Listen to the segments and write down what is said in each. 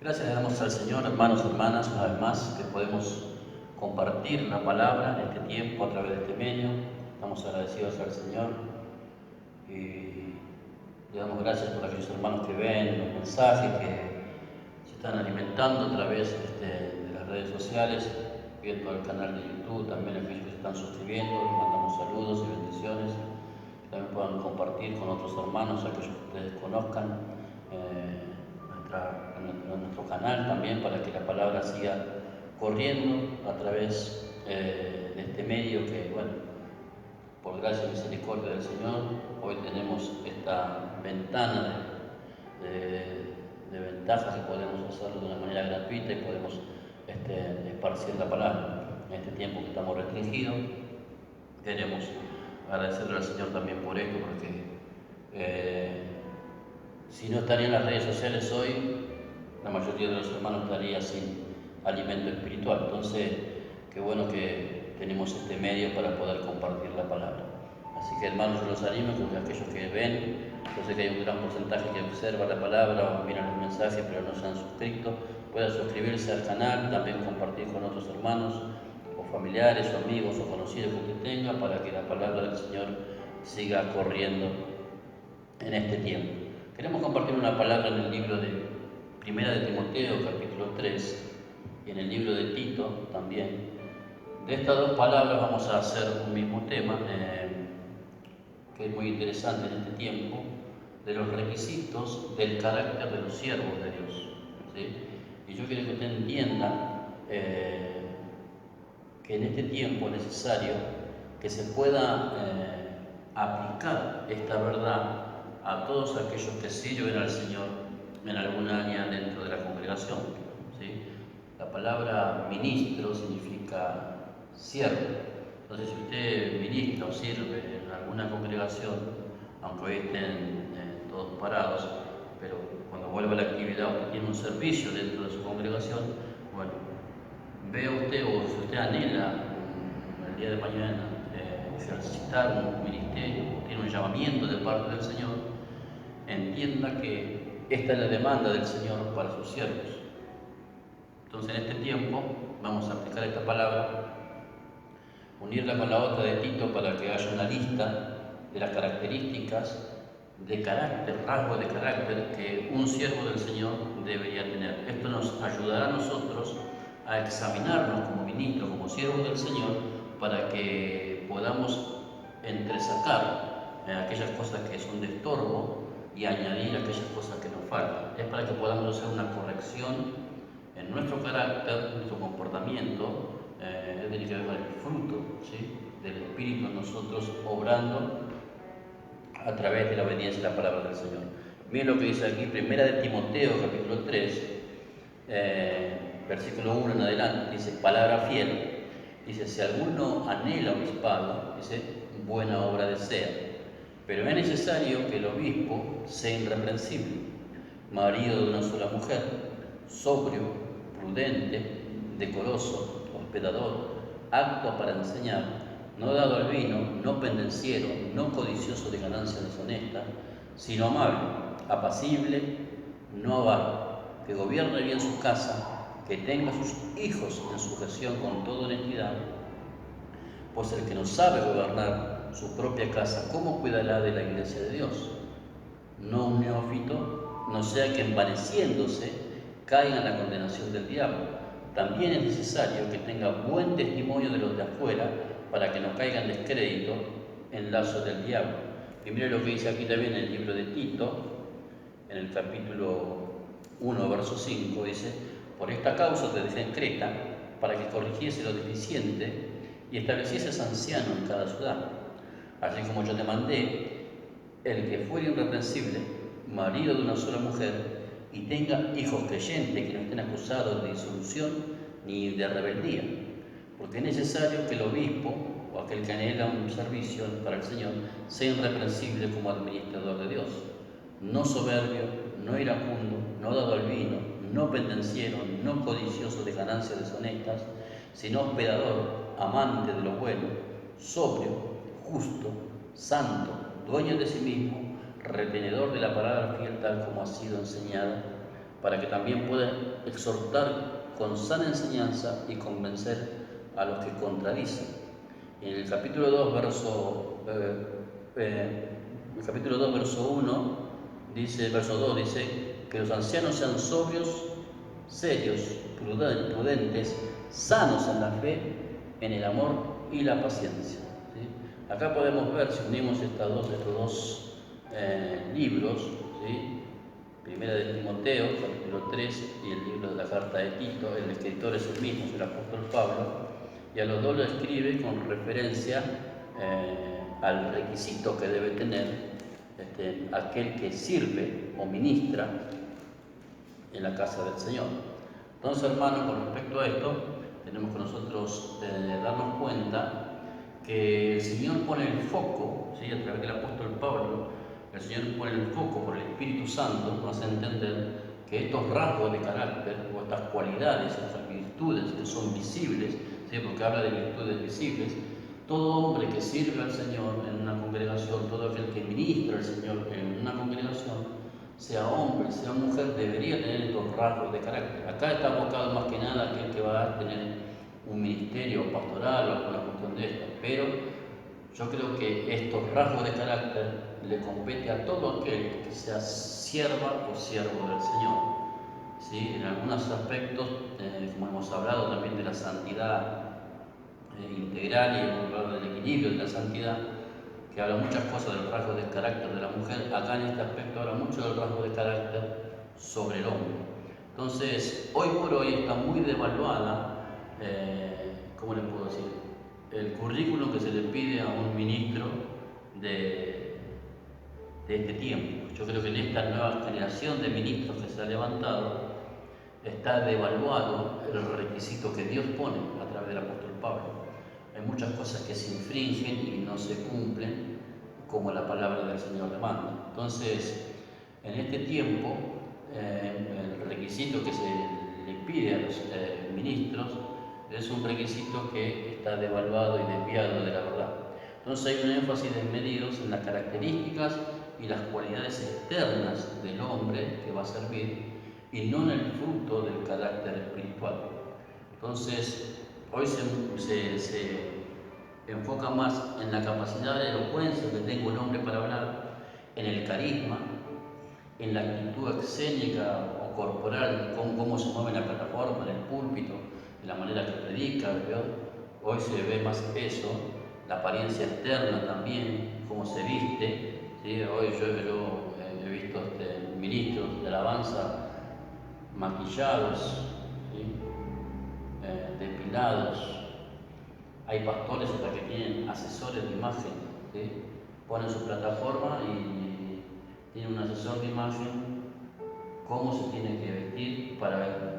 Gracias le damos al Señor, hermanos y hermanas, una vez más, que podemos compartir la palabra en este tiempo a través de este medio. Estamos agradecidos al Señor y le damos gracias por aquellos hermanos que ven los mensajes, que se están alimentando a través de las redes sociales, viendo el canal de YouTube, también aquellos que se están suscribiendo. Les mandamos saludos y bendiciones, que también puedan compartir con otros hermanos, aquellos que ustedes conozcan. En nuestro canal también, para que la palabra siga corriendo a través de este medio que, bueno, por gracia y misericordia del Señor, hoy tenemos esta ventana de ventajas que podemos hacerlo de una manera gratuita y podemos esparcir la palabra. En este tiempo que estamos restringidos, queremos agradecerle al Señor también por esto, porque si no estarían las redes sociales hoy, la mayoría de los hermanos estaría sin alimento espiritual. Entonces, qué bueno que tenemos este medio para poder compartir la palabra. Así que, hermanos, yo los animo, que aquellos que ven, yo sé que hay un gran porcentaje que observa la palabra o miran los mensajes, pero no se han suscrito, puedan suscribirse al canal, también compartir con otros hermanos, o familiares, o amigos, o conocidos que usted tenga, para que la palabra del Señor siga corriendo en este tiempo. Queremos compartir una palabra en el libro de Primera de Timoteo, capítulo 3, y en el libro de Tito también. De estas dos palabras vamos a hacer un mismo tema, que es muy interesante en este tiempo, de los requisitos del carácter de los siervos de Dios, ¿sí? Y yo quiero que usted entienda que en este tiempo es necesario que se pueda aplicar esta verdad a todos aquellos que sirven al Señor en alguna área dentro de la congregación, ¿sí? La palabra ministro significa siervo. Entonces, si usted ministra o sirve en alguna congregación, aunque hoy estén todos parados, pero cuando vuelva a la actividad usted tiene un servicio dentro de su congregación, bueno, vea usted, o si usted anhela el día de mañana ejercitar un ministerio, tiene un llamamiento de parte del Señor, entienda que esta es la demanda del Señor para sus siervos. Entonces, en este tiempo vamos a aplicar esta palabra, unirla con la otra de Tito, para que haya una lista de las características de carácter, rasgos de carácter que un siervo del Señor debería tener. Esto nos ayudará a nosotros a examinarnos como ministros, como siervos del Señor, para que podamos entresacar aquellas cosas que son de estorbo y añadir aquellas cosas que nos faltan. Es para que podamos hacer una corrección en nuestro carácter, en nuestro comportamiento, tiene que ver con el fruto, ¿sí?, del Espíritu en nosotros, obrando a través de la obediencia a la palabra del Señor. Miren lo que dice aquí, Primera de Timoteo, capítulo 3, versículo 1 en adelante, dice, palabra fiel. Dice, si alguno anhela obispado, dice, buena obra desea. Pero es necesario que el obispo sea irreprensible, marido de una sola mujer, sobrio, prudente, decoroso, hospedador, apto para enseñar, no dado al vino, no pendenciero, no codicioso de ganancias deshonestas, sino amable, apacible, no avaro, que gobierne bien su casa, que tenga a sus hijos en sujeción con toda honestidad, pues el que no sabe gobernar su propia casa, ¿cómo cuidará de la iglesia de Dios? No un neófito, no sea que envaneciéndose caiga en la condenación del diablo. También es necesario que tenga buen testimonio de los de afuera, para que no caiga en descrédito en lazo del diablo. Y mire lo que dice aquí también en el libro de Tito, en el capítulo 1, verso 5, dice, por esta causa te dejé en Creta, para que corrigiese lo deficiente y establecieses anciano en cada ciudad. Así como yo te mandé, el que fuere irreprensible, marido de una sola mujer, y tenga hijos creyentes que no estén acusados de disolución ni de rebeldía. Porque es necesario que el obispo, o aquel que anhela un servicio para el Señor, sea irreprensible como administrador de Dios, no soberbio, no iracundo, no dado al vino, no pendenciero, no codicioso de ganancias deshonestas, sino hospedador, amante de lo bueno, sobrio, justo, santo, dueño de sí mismo, retenedor de la palabra fiel tal como ha sido enseñada, para que también pueda exhortar con sana enseñanza y convencer a los que contradicen. En el capítulo 2, verso 1, verso 2 dice que los ancianos sean sobrios, serios, prudentes, sanos en la fe, en el amor y la paciencia. ¿Sí? Acá podemos ver, si unimos estos dos libros, ¿sí? Primera de Timoteo, capítulo 3, y el libro de la carta de Tito, el escritor es el mismo, es el apóstol Pablo, y a los dos lo escribe con referencia al requisito que debe tener aquel que sirve o ministra en la casa del Señor. Entonces, hermanos, con respecto a esto, tenemos que nosotros darnos cuenta que el Señor pone el foco, ¿sí? A través del apóstol Pablo, el Señor pone el foco por el Espíritu Santo, nos hace entender que estos rasgos de carácter o estas cualidades, estas virtudes que son visibles, ¿sí? Porque habla de virtudes visibles, todo hombre que sirve al Señor en una congregación, todo aquel que ministra al Señor en una congregación, sea hombre, sea mujer, debería tener estos rasgos de carácter. Acá está abocado más que nada aquel que va a tener un ministerio pastoral o alguna cuestión de esto, pero yo creo que estos rasgos de carácter le compete a todo aquel que sea sierva o siervo del Señor. ¿Sí? En algunos aspectos, como hemos hablado también de la santidad integral y hemos hablado del equilibrio de la santidad, que habla muchas cosas del rasgo de carácter de la mujer, acá en este aspecto habla mucho del rasgo de carácter sobre el hombre. Entonces, hoy por hoy está muy devaluada, ¿cómo le puedo decir?, el currículum que se le pide a un ministro de este tiempo. Yo creo que en esta nueva generación de ministros que se ha levantado, está devaluado el requisito que Dios pone a través del apóstol Pablo. Hay muchas cosas que se infringen y no se cumplen como la palabra del Señor demanda. Entonces, en este tiempo, el requisito que se le pide a los ministros es un requisito que está devaluado y desviado de la verdad. Entonces hay un énfasis desmedido en las características y las cualidades externas del hombre que va a servir y no en el fruto del carácter espiritual. Entonces, hoy se enfoca más en la capacidad de elocuencia que tenga un hombre para hablar, en el carisma, en la actitud escénica o corporal, cómo se mueve en la plataforma, en el púlpito, de la manera que predica, ¿verdad? Hoy se ve más eso, la apariencia externa también, cómo se viste, ¿sí? Hoy yo he visto ministros de alabanza maquillados, ¿sí? Depilados. Hay pastores hasta que tienen asesores de imagen, ¿sí? Ponen su plataforma y tienen un asesor de imagen, cómo se tiene que vestir para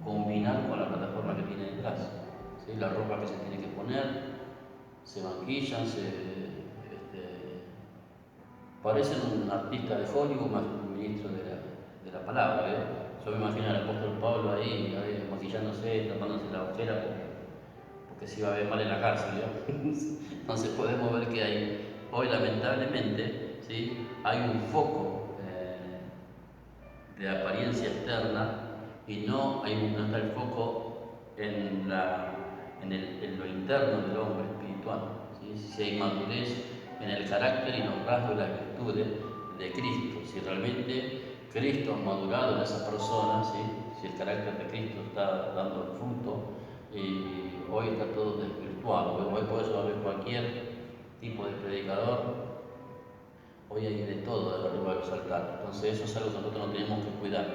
combinar con la plataforma que tiene detrás, ¿sí? La ropa que se tiene que poner, se maquillan, parecen un artista de Hollywood más que un ministro de la palabra, ¿eh? Yo me imagino al apóstol Pablo ahí maquillándose, tapándose la ojera porque se iba a ver mal en la cárcel, ¿no? Entonces podemos ver que hoy lamentablemente, ¿sí?, hay un foco de apariencia externa y no está el foco en lo interno del hombre espiritual, ¿sí? Si hay madurez en el carácter y los rasgos y las virtudes de Cristo, si realmente Cristo ha madurado en esa persona, ¿sí?, si el carácter de Cristo está dando el fruto, y hoy está todo desvirtuado. Hoy por eso ver cualquier tipo de predicador, hoy hay de todo arriba de los altares. Entonces eso es algo que nosotros no tenemos que cuidar.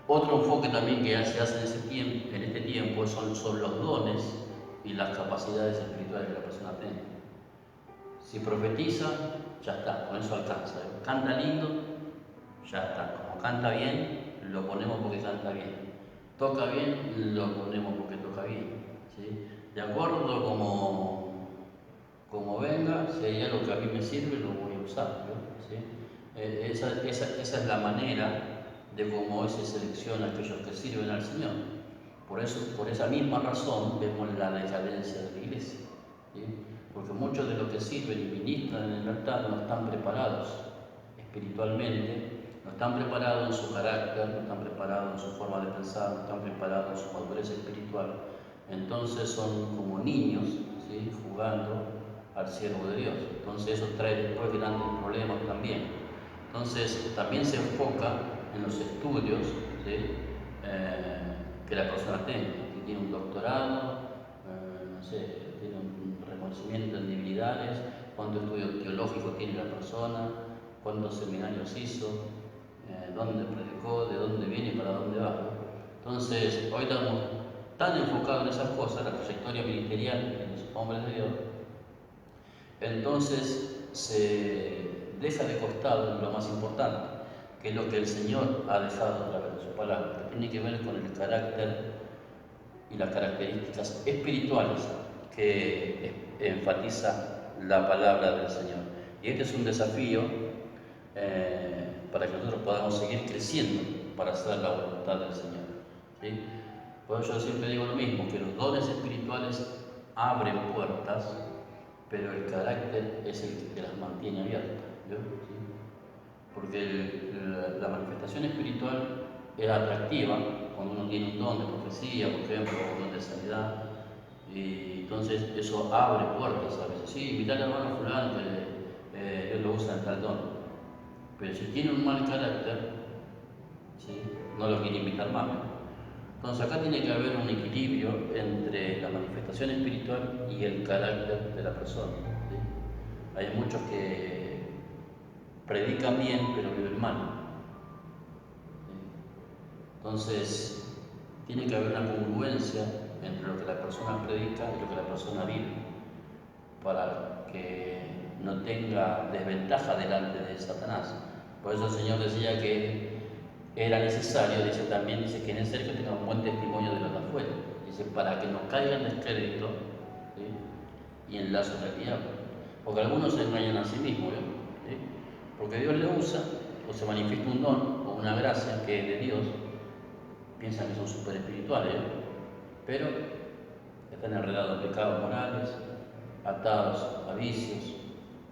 Otro enfoque también que se hace en este tiempo son los dones y las capacidades espirituales que la persona tiene. Si profetiza, ya está, con eso alcanza. Canta lindo, ya está. Como canta bien, lo ponemos porque canta bien. Toca bien, lo ponemos porque toca bien, ¿sí? De acuerdo como venga, si hay algo que a mí me sirve, lo voy a usar, ¿no? ¿Sí? Esa es la manera de cómo hoy se selecciona a aquellos que sirven al Señor. Por esa misma razón vemos la decadencia de la iglesia, ¿sí? Porque muchos de los que sirven y ministran en el altar no están preparados espiritualmente, no están preparados en su carácter, no están preparados en su forma de pensar, no están preparados en su madurez espiritual. Entonces son como niños, ¿sí?, jugando al siervo de Dios. Entonces eso trae después grandes problemas también. Entonces también se enfoca en los estudios, ¿sí?, que la persona tenga, que tiene un doctorado, no sé, tiene un reconocimiento en divinidades, cuánto estudio teológico tiene la persona, cuántos seminarios hizo, dónde predicó, de dónde viene y para dónde va. Entonces, hoy estamos tan enfocados en esas cosas, la trayectoria ministerial de los hombres de Dios, entonces se deja de costado lo más importante, que es lo que el Señor ha dejado a través de su palabra, que tiene que ver con el carácter y las características espirituales que enfatiza la palabra del Señor. Y este es un desafío para que nosotros podamos seguir creciendo para hacer la voluntad del Señor, ¿sí? Por eso yo siempre digo lo mismo, que los dones espirituales abren puertas, pero el carácter es el que las mantiene abiertas, ¿sí? Porque la manifestación espiritual es atractiva cuando uno tiene un don de profecía, por ejemplo, o un don de sanidad, y entonces eso abre puertas a veces. Sí, invitar al hermano fulano que él lo usa en tal don. Pero si tiene un mal carácter, ¿sí?, no lo quiere invitar más. Entonces acá tiene que haber un equilibrio entre la manifestación espiritual y el carácter de la persona, ¿sí? Hay muchos que predican bien pero viven mal, ¿sí? Entonces tiene que haber una congruencia entre lo que la persona predica y lo que la persona vive, para que no tenga desventaja delante de Satanás. Por eso el Señor decía que era necesario, dice también, dice que es necesario que tenga un buen testimonio de los de afuera, dice, para que no caigan en descrédito, ¿sí?, y en lazos del diablo. Porque algunos se engañan a sí mismos, ¿sí?, porque Dios le usa, o se manifiesta un don o una gracia que es de Dios, piensan que son súper espirituales, pero están enredados en pecados morales, atados a vicios,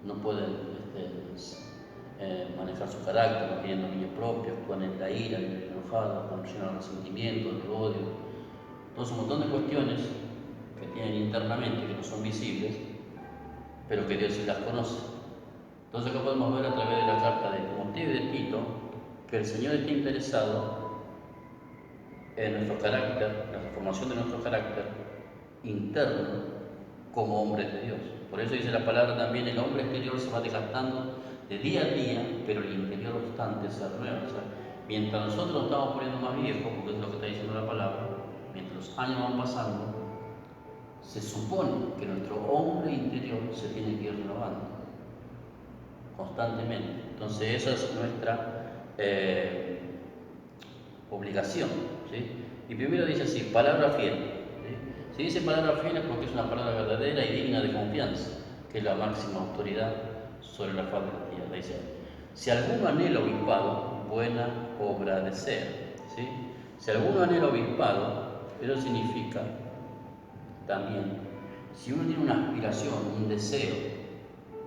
no pueden manejar su carácter, no tienen dominio propio, actúan en la ira, en el enojado, llenos de resentimiento, de odio. Entonces, un montón de cuestiones que tienen internamente, que no son visibles, pero que Dios sí las conoce. Entonces, acá podemos ver a través de la carta de Timoteo y de Tito que el Señor está interesado en nuestro carácter, en la formación de nuestro carácter interno como hombres de Dios. Por eso dice la palabra también, el hombre exterior se va desgastando de día a día, pero el interior obstante se renueva. O sea, mientras nosotros nos estamos poniendo más viejos, porque es lo que está diciendo la palabra, mientras los años van pasando, se supone que nuestro hombre interior se tiene que ir renovando constantemente. Entonces esa es nuestra obligación, ¿sí? Y primero dice así, palabra fiel, ¿sí? Si dice palabra fiel es porque es una palabra verdadera y digna de confianza, que es la máxima autoridad sobre la faz de la tierra. Dice, si alguno anhela obispado, buena obra desea, ¿sí? Si alguno anhela obispado, eso significa también, si uno tiene una aspiración, un deseo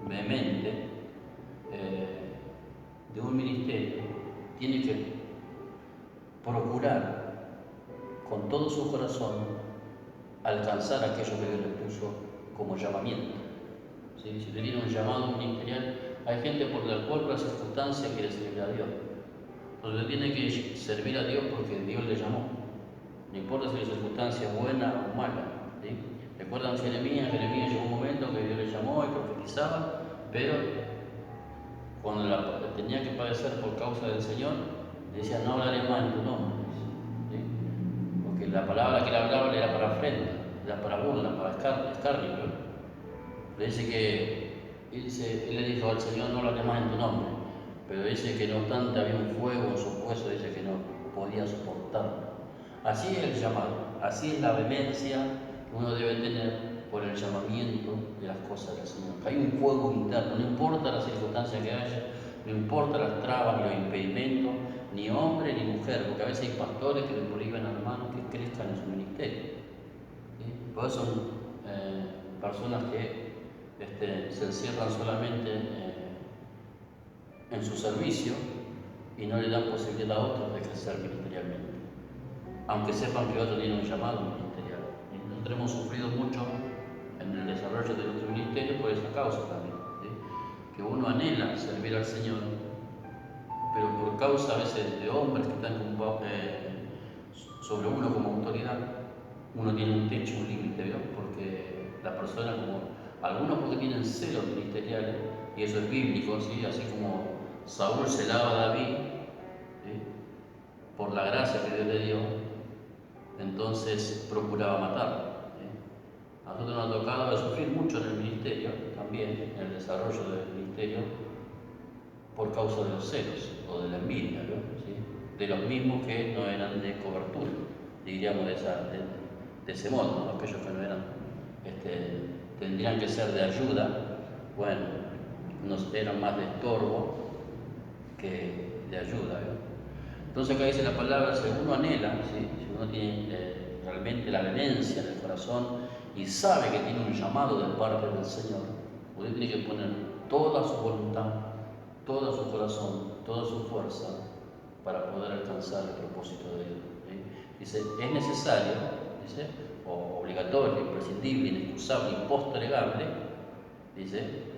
vehemente de un ministerio, tiene que procurar con todo su corazón alcanzar aquello que Dios le puso como llamamiento, ¿sí? Si usted tiene un llamado ministerial, hay gente por la cual, por la circunstancia, quiere servir a Dios. Entonces usted tiene que servir a Dios porque Dios le llamó, no importa si la circunstancia es buena o mala, ¿sí? ¿Recuerdan Jeremías? Jeremías llegó un momento que Dios le llamó y profetizaba, pero cuando tenía que padecer por causa del Señor, le decía, no hablaré más en tu nombre, ¿sí? Porque la palabra que le hablaba era para afrenta, era para burla, para escarnio, ¿no? Le dice que, él le dijo al Señor, no hablaré más en tu nombre, pero dice que no obstante había un fuego en su hueso, dice que no podía soportarlo. Así es el llamado, así es la vehemencia que uno debe tener por el llamamiento de las cosas del Señor. Hay un fuego interno, no importa la circunstancia que haya, no importa las trabas ni los impedimentos, ni hombre ni mujer, porque a veces hay pastores que le prohíben a hermanos que crezcan en su ministerio, ¿sí? Por eso son personas que se encierran solamente en su servicio y no le dan posibilidad a otros de crecer ministerialmente, aunque sepan que otro tiene un llamado ministerial. Y nosotros hemos sufrido mucho en el desarrollo de nuestro ministerio por esa causa también, ¿sí? Que uno anhela servir al Señor, pero por causa a veces de hombres que están sobre uno como autoridad, uno tiene un techo, un límite, ¿vio? Porque la persona, como algunos porque tienen celos ministeriales, y eso es bíblico, ¿sí? Así como Saúl celaba a David, ¿sí? Por la gracia que Dios le dio, entonces procuraba matarlo, ¿sí? A nosotros nos ha tocado sufrir mucho en el ministerio, también en el desarrollo del ministerio, por causa de los celos o de la envidia, ¿no? ¿Sí? De los mismos que no eran de cobertura, diríamos de ese modo, ¿no? Aquellos que no eran, tendrían que ser de ayuda, bueno, nos eran más de estorbo que de ayuda, ¿no? Entonces acá dice la palabra, si uno anhela, ¿sí? Si uno tiene realmente la vehemencia en el corazón y sabe que tiene un llamado de parte del Señor, usted tiene que poner toda su voluntad, todo su corazón, toda su fuerza para poder alcanzar el propósito de Dios, ¿sí? Dice, es necesario, dice, o obligatorio, imprescindible, inexcusable, impostergable, dice,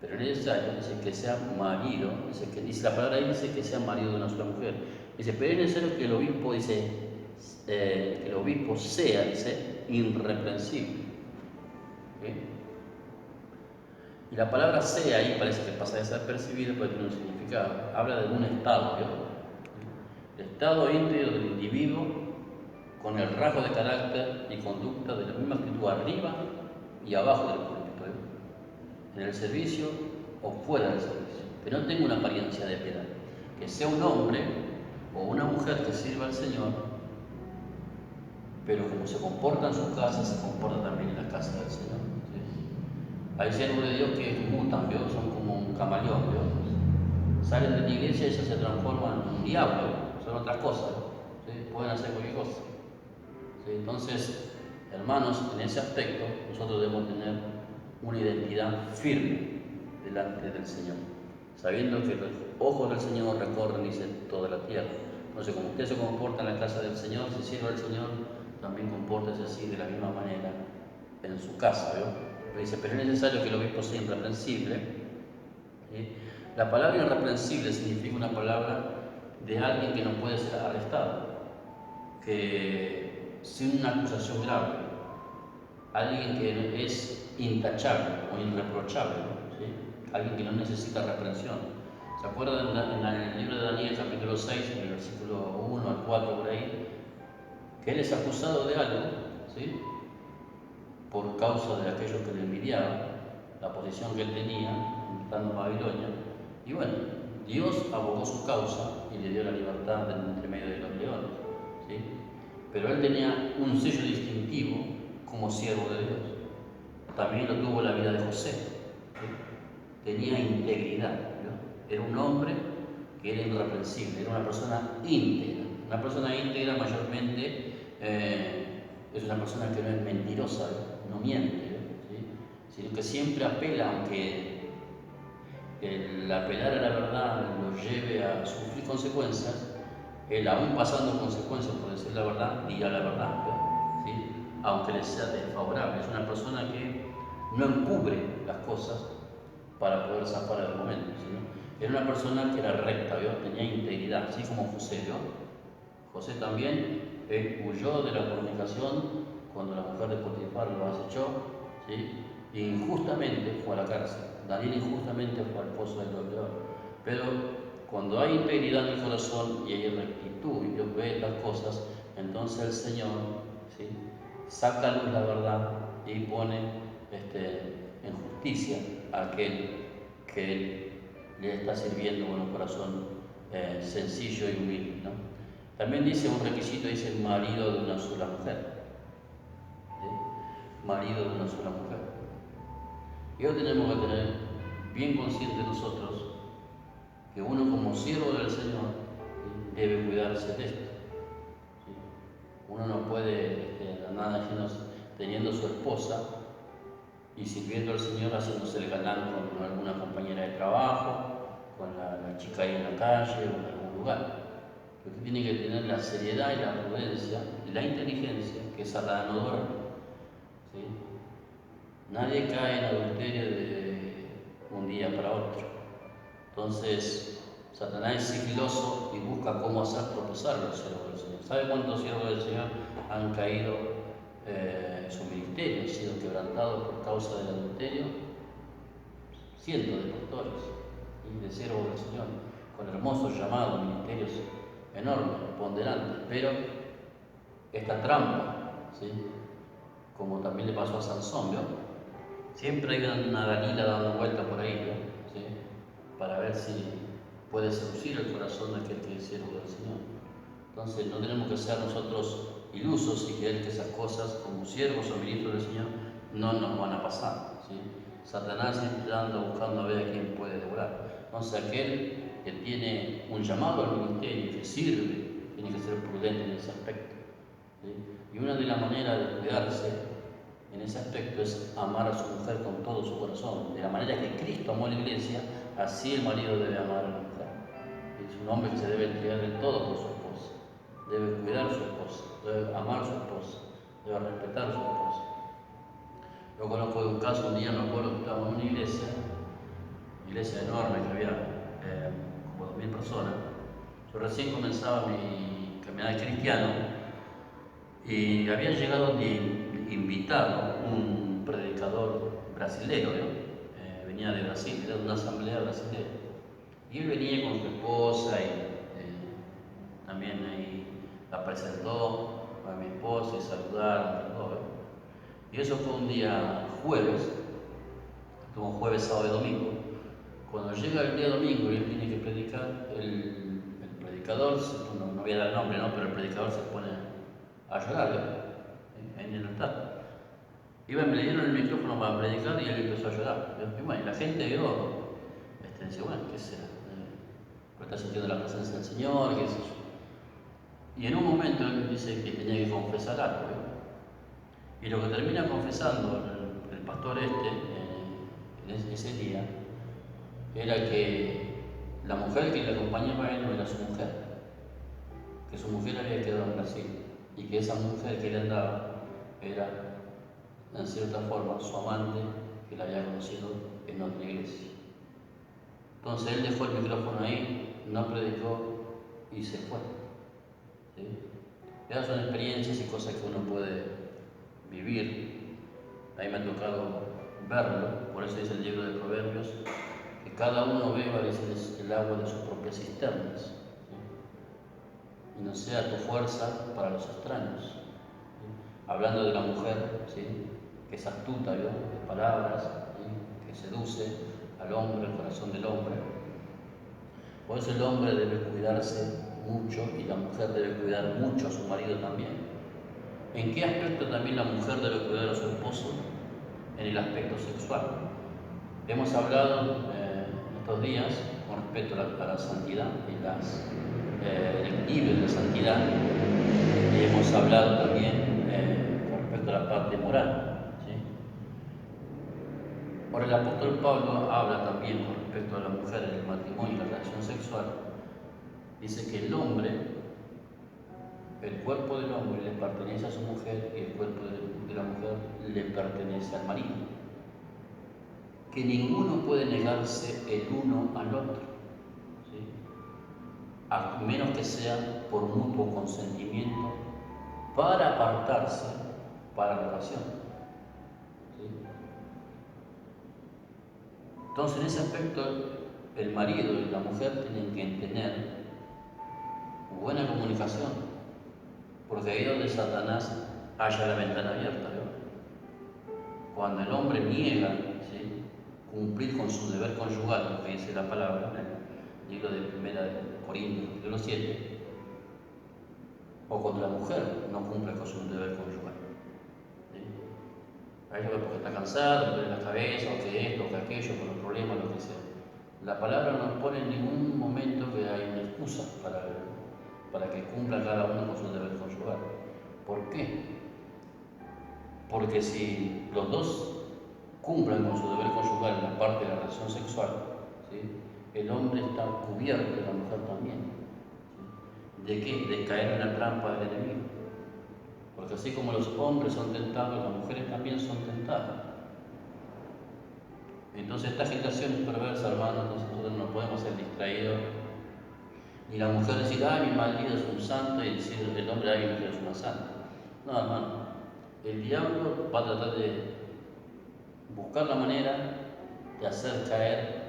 pero es necesario, dice, que sea marido, dice la palabra ahí dice que sea marido de una sola mujer, dice, pero es necesario que el obispo, dice, que el obispo sea, dice, irreprensible, ¿sí? Y la palabra sea ahí parece que pasa desapercibida, pero tiene un significado. Habla de un estado, ¿no? El estado íntegro del individuo con el rasgo de carácter y conducta de la misma actitud arriba y abajo del púlpito, ¿no? En el servicio o fuera del servicio, que no tenga una apariencia de piedad, que sea un hombre o una mujer que sirva al Señor, pero como se comporta en su casa, se comporta también en la casa del Señor. Hay siervos de Dios que mutan, ¿vio? Son como un camaleón, ¿vio? Salen de la iglesia y ellos se transforman en un diablo, ¿vio? Son otras cosas, ¿sí? Pueden hacer cualquier cosa, ¿sí? Entonces, hermanos, en ese aspecto nosotros debemos tener una identidad firme delante del Señor, sabiendo que los ojos del Señor recorren, dice, toda la tierra. Entonces, como usted se comporta en la casa del Señor, si sirve al Señor, también compórtese así de la misma manera en su casa, ¿vio? Dice, pero es necesario que el obispo sea irreprensible, ¿sí? La palabra irreprensible significa una palabra de alguien que no puede ser arrestado, que sin una acusación grave, alguien que es intachable o irreprochable, ¿sí? Alguien que no necesita reprensión. ¿Se acuerdan en el libro de Daniel, capítulo 6, en el versículo 1 al 4 por ahí? Que él es acusado de algo, ¿sí? Por causa de aquellos que le envidiaban, la posición que él tenía, estando en Babilonia. Y bueno, Dios abogó su causa y le dio la libertad entre medio de los leones, ¿sí? Pero él tenía un sello distintivo como siervo de Dios. También lo tuvo la vida de José, ¿sí? Tenía integridad, ¿no? Era un hombre que era irreprensible, era una persona íntegra. Una persona íntegra mayormente es una persona que no es mentirosa, no miente, ¿sí? Sino que siempre apela, aunque el apelar a la verdad lo lleve a sufrir consecuencias, él aún pasando consecuencias por decir la verdad, diga la verdad, ¿sí? Aunque le sea desfavorable. Es una persona que no encubre las cosas para poder zafar el momento, ¿sí? Era una persona que era recta, ¿vio? Tenía integridad, así como José, ¿vio? José también huyó de la fornicación cuando la mujer de Potifar lo acechó, ¿sí? E injustamente fue a la cárcel. Daniel injustamente fue al pozo del león. Pero cuando hay integridad en el corazón y hay rectitud y Dios ve las cosas, entonces el Señor, ¿sí? Saca a luz la verdad y pone en justicia a aquel que Él le está sirviendo con un corazón sencillo y humilde, ¿no? También dice un requisito, dice marido de una sola mujer, ¿sí? Marido de una sola mujer. Y hoy tenemos que tener bien consciente nosotros que uno como siervo del Señor, ¿sí? Debe cuidarse de esto, ¿sí? Uno no puede andar teniendo su esposa y sirviendo al Señor haciéndose el galán con alguna compañera de trabajo, con la chica ahí en la calle o en algún lugar. Porque tiene que tener la seriedad y la prudencia y la inteligencia, que Satanás no duerme. ¿Sí? Nadie cae en adulterio de un día para otro. Entonces, Satanás es sigiloso y busca cómo hacer tropezar a los siervos del Señor. ¿Sabe cuántos siervos del Señor han caído en su ministerio, han sido quebrantados por causa del adulterio? Cientos de pastores y de siervos del Señor, con hermosos llamados, ministerios enormes, ponderantes, pero esta trampa, ¿sí? Como también le pasó a Sansón, ¿vio? Siempre hay una Dalila dando vuelta por ahí, ¿vio? ¿Sí? Para ver si puede seducir el corazón de aquel que es siervo del Señor. Entonces no tenemos que ser nosotros ilusos y creer que esas cosas, como siervos o ministros del Señor, no nos van a pasar, ¿sí? Satanás siempre anda buscando a ver a quién puede devorar. Entonces aquel que tiene un llamado al ministerio, que sirve, tiene que ser prudente en ese aspecto, ¿sí? Y una de las maneras de cuidarse en ese aspecto es amar a su mujer con todo su corazón. De la manera que Cristo amó a la iglesia, así el marido debe amar a la mujer. Es un hombre que se debe entregar de todo por su esposa, debe cuidar a su esposa, debe amar a su esposa, debe respetar a su esposa. Yo conozco de un caso, un día me acuerdo que estábamos en una iglesia enorme que había como 2000 personas. Yo recién comenzaba mi caminada cristiano y había llegado invitado un predicador brasilero, venía de Brasil, era de una asamblea brasileña. Y él venía con su esposa y también ahí la presentó a mi esposa y saludaron, todo. Y eso fue un día jueves, estuvo jueves, sábado y domingo. Cuando llega el día domingo y él tiene que predicar, el predicador, no voy a dar el nombre, ¿no? Pero el predicador se pone a llorar, en el altar. Me le dieron el micrófono para predicar y él empezó a llorar. Y bueno, la gente vio, dice, bueno, ¿qué será? Está sintiendo la presencia del Señor, qué sé yo. Y en un momento él dice que tenía que confesar algo, y lo que termina confesando el pastor en ese día era que la mujer que le acompañaba a él no era su mujer, que su mujer había quedado en Brasil y que esa mujer que le andaba era en cierta forma su amante que la había conocido en otra iglesia. Entonces él dejó el micrófono ahí, no predicó y se fue. ¿Sí? Esas son experiencias y cosas que uno puede vivir. A mí me ha tocado verlo, por eso dice el libro de Proverbios, que cada uno beba el agua de sus propias cisternas, ¿sí? Y no sea tu fuerza para los extraños. ¿Sí? Hablando de la mujer, ¿sí? Que es astuta, ¿vio? De palabras, ¿sí? Que seduce al hombre, el corazón del hombre. Por eso el hombre debe cuidarse mucho y la mujer debe cuidar mucho a su marido también. ¿En qué aspecto también la mujer debe cuidar a su esposo? En el aspecto sexual. Hemos hablado estos días con respecto a la santidad y el equilibrio de la santidad, y hemos hablado también con respecto a la parte moral, ¿sí? Ahora el apóstol Pablo habla también con respecto a la mujer en el matrimonio y la relación sexual. Dice que el cuerpo del hombre le pertenece a su mujer y el cuerpo de la mujer le pertenece al marido. Que ninguno puede negarse el uno al otro, ¿sí? A menos que sea por mutuo consentimiento para apartarse para la oración, ¿sí? Entonces, en ese aspecto, el marido y la mujer tienen que tener buena comunicación, porque ahí es donde Satanás halla la ventana abierta, ¿no? Cuando el hombre niega, ¿sí?, cumplir con su deber conyugal, lo que dice la palabra en el libro de 1 Corintios, capítulo 7, o cuando la mujer no cumple con su deber conyugal, ¿sí? Ahí lo ve porque está cansado, le duele la cabeza, o que esto, o que aquello, con los problemas, lo que sea. La palabra no pone en ningún momento que hay una excusa para que cumpla cada uno con su deber conyugal. ¿Por qué? Porque si los dos cumplen con su deber conyugal en la parte de la relación sexual, ¿sí?, el hombre está cubierto, la mujer también. ¿Sí? ¿De qué? De caer en la trampa del enemigo. Porque así como los hombres son tentados, las mujeres también son tentadas. Entonces esta agitación es perversa, hermanos, nosotros no podemos ser distraídos. Ni la mujer decir, ay, mi marido es un santo, y decir el hombre, ay, mi mujer es una santa. No, hermano, el diablo va a tratar de buscar la manera de hacer caer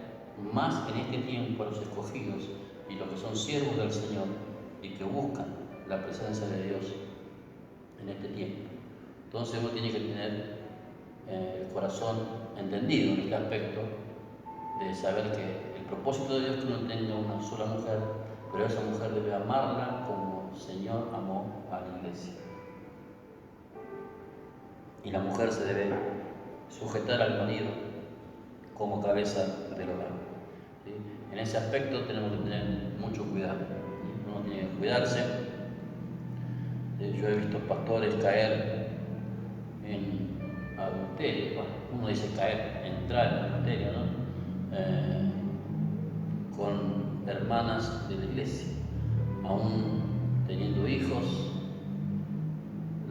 más en este tiempo a los escogidos y los que son siervos del Señor y que buscan la presencia de Dios en este tiempo. Entonces uno tiene que tener el corazón entendido en este aspecto de saber que el propósito de Dios es que uno tenga una sola mujer, pero esa mujer debe amarla como el Señor amó a la iglesia. Y la mujer se debe sujetar al marido como cabeza del hogar. ¿Sí? En ese aspecto tenemos que tener mucho cuidado. ¿Sí? Uno tiene que cuidarse. Yo he visto pastores caer en adulterio. Bueno, uno dice caer, entrar en adulterio, ¿no? Con hermanas de la iglesia, aún teniendo hijos,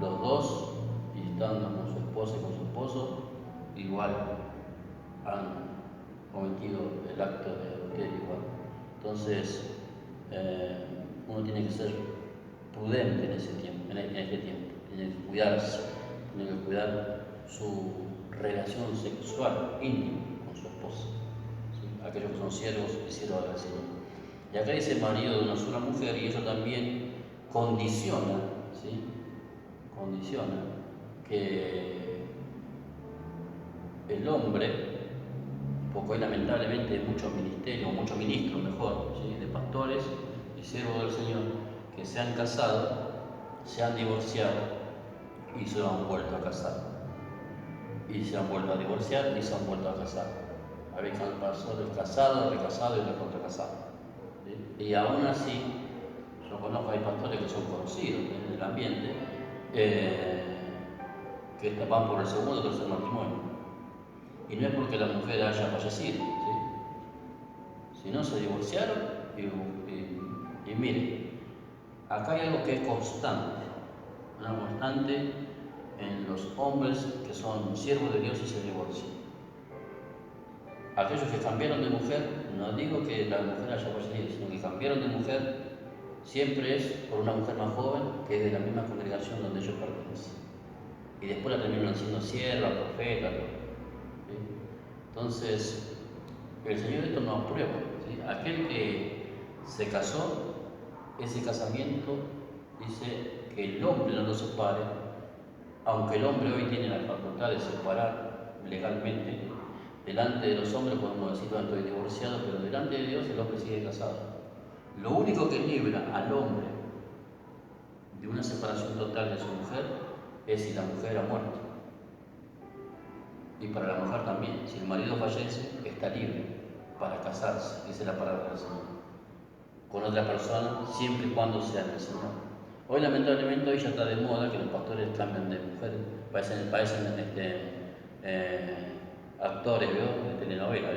los dos, y estando con su esposa y con su esposo, igual han cometido el acto de adulterio igual. Entonces, uno tiene que ser prudente en este tiempo, tiene que cuidarse, tiene que cuidar su relación sexual íntima con su esposa, ¿sí? Aquellos que son siervos y siervas del Señor. Y acá dice marido de una sola mujer, y eso también condiciona, ¿sí? Condiciona que el hombre, porque hoy lamentablemente hay muchos ministerios, muchos ministros mejor, ¿sí? De pastores y siervos del Señor, que se han casado, se han divorciado y se han vuelto a casar. Y se han vuelto a divorciar y se han vuelto a casar. Habéis pastores casados, recasados y recontracasados. ¿Sí? Y aún así, yo conozco, hay pastores que son conocidos en el ambiente, que van por el segundo o tercer matrimonio. Y no es porque la mujer haya fallecido, ¿sí? Sino se divorciaron y miren, acá hay algo que es constante, una constante en los hombres que son siervos de Dios y se divorcian. Aquellos que cambiaron de mujer, no digo que la mujer haya fallecido, sino que cambiaron de mujer, siempre es por una mujer más joven que es de la misma congregación donde ellos pertenecen. Y después la terminan siendo sierva, profeta, ¿sí? Entonces, el Señor esto no aprueba, ¿sí? Aquel que se casó, ese casamiento dice que el hombre no lo separe, aunque el hombre hoy tiene la facultad de separar legalmente. Delante de los hombres podemos decir, no, estoy divorciado, pero delante de Dios el hombre sigue casado. Lo único que libra al hombre de una separación total de su mujer es si la mujer ha muerto. Y para la mujer también, si el marido fallece, está libre para casarse, dice la palabra del Señor, con otra persona, siempre y cuando sea el Señor. Hoy lamentablemente hoy ya está de moda que los pastores cambien de mujer, parecen actores, ¿vio? De telenovela,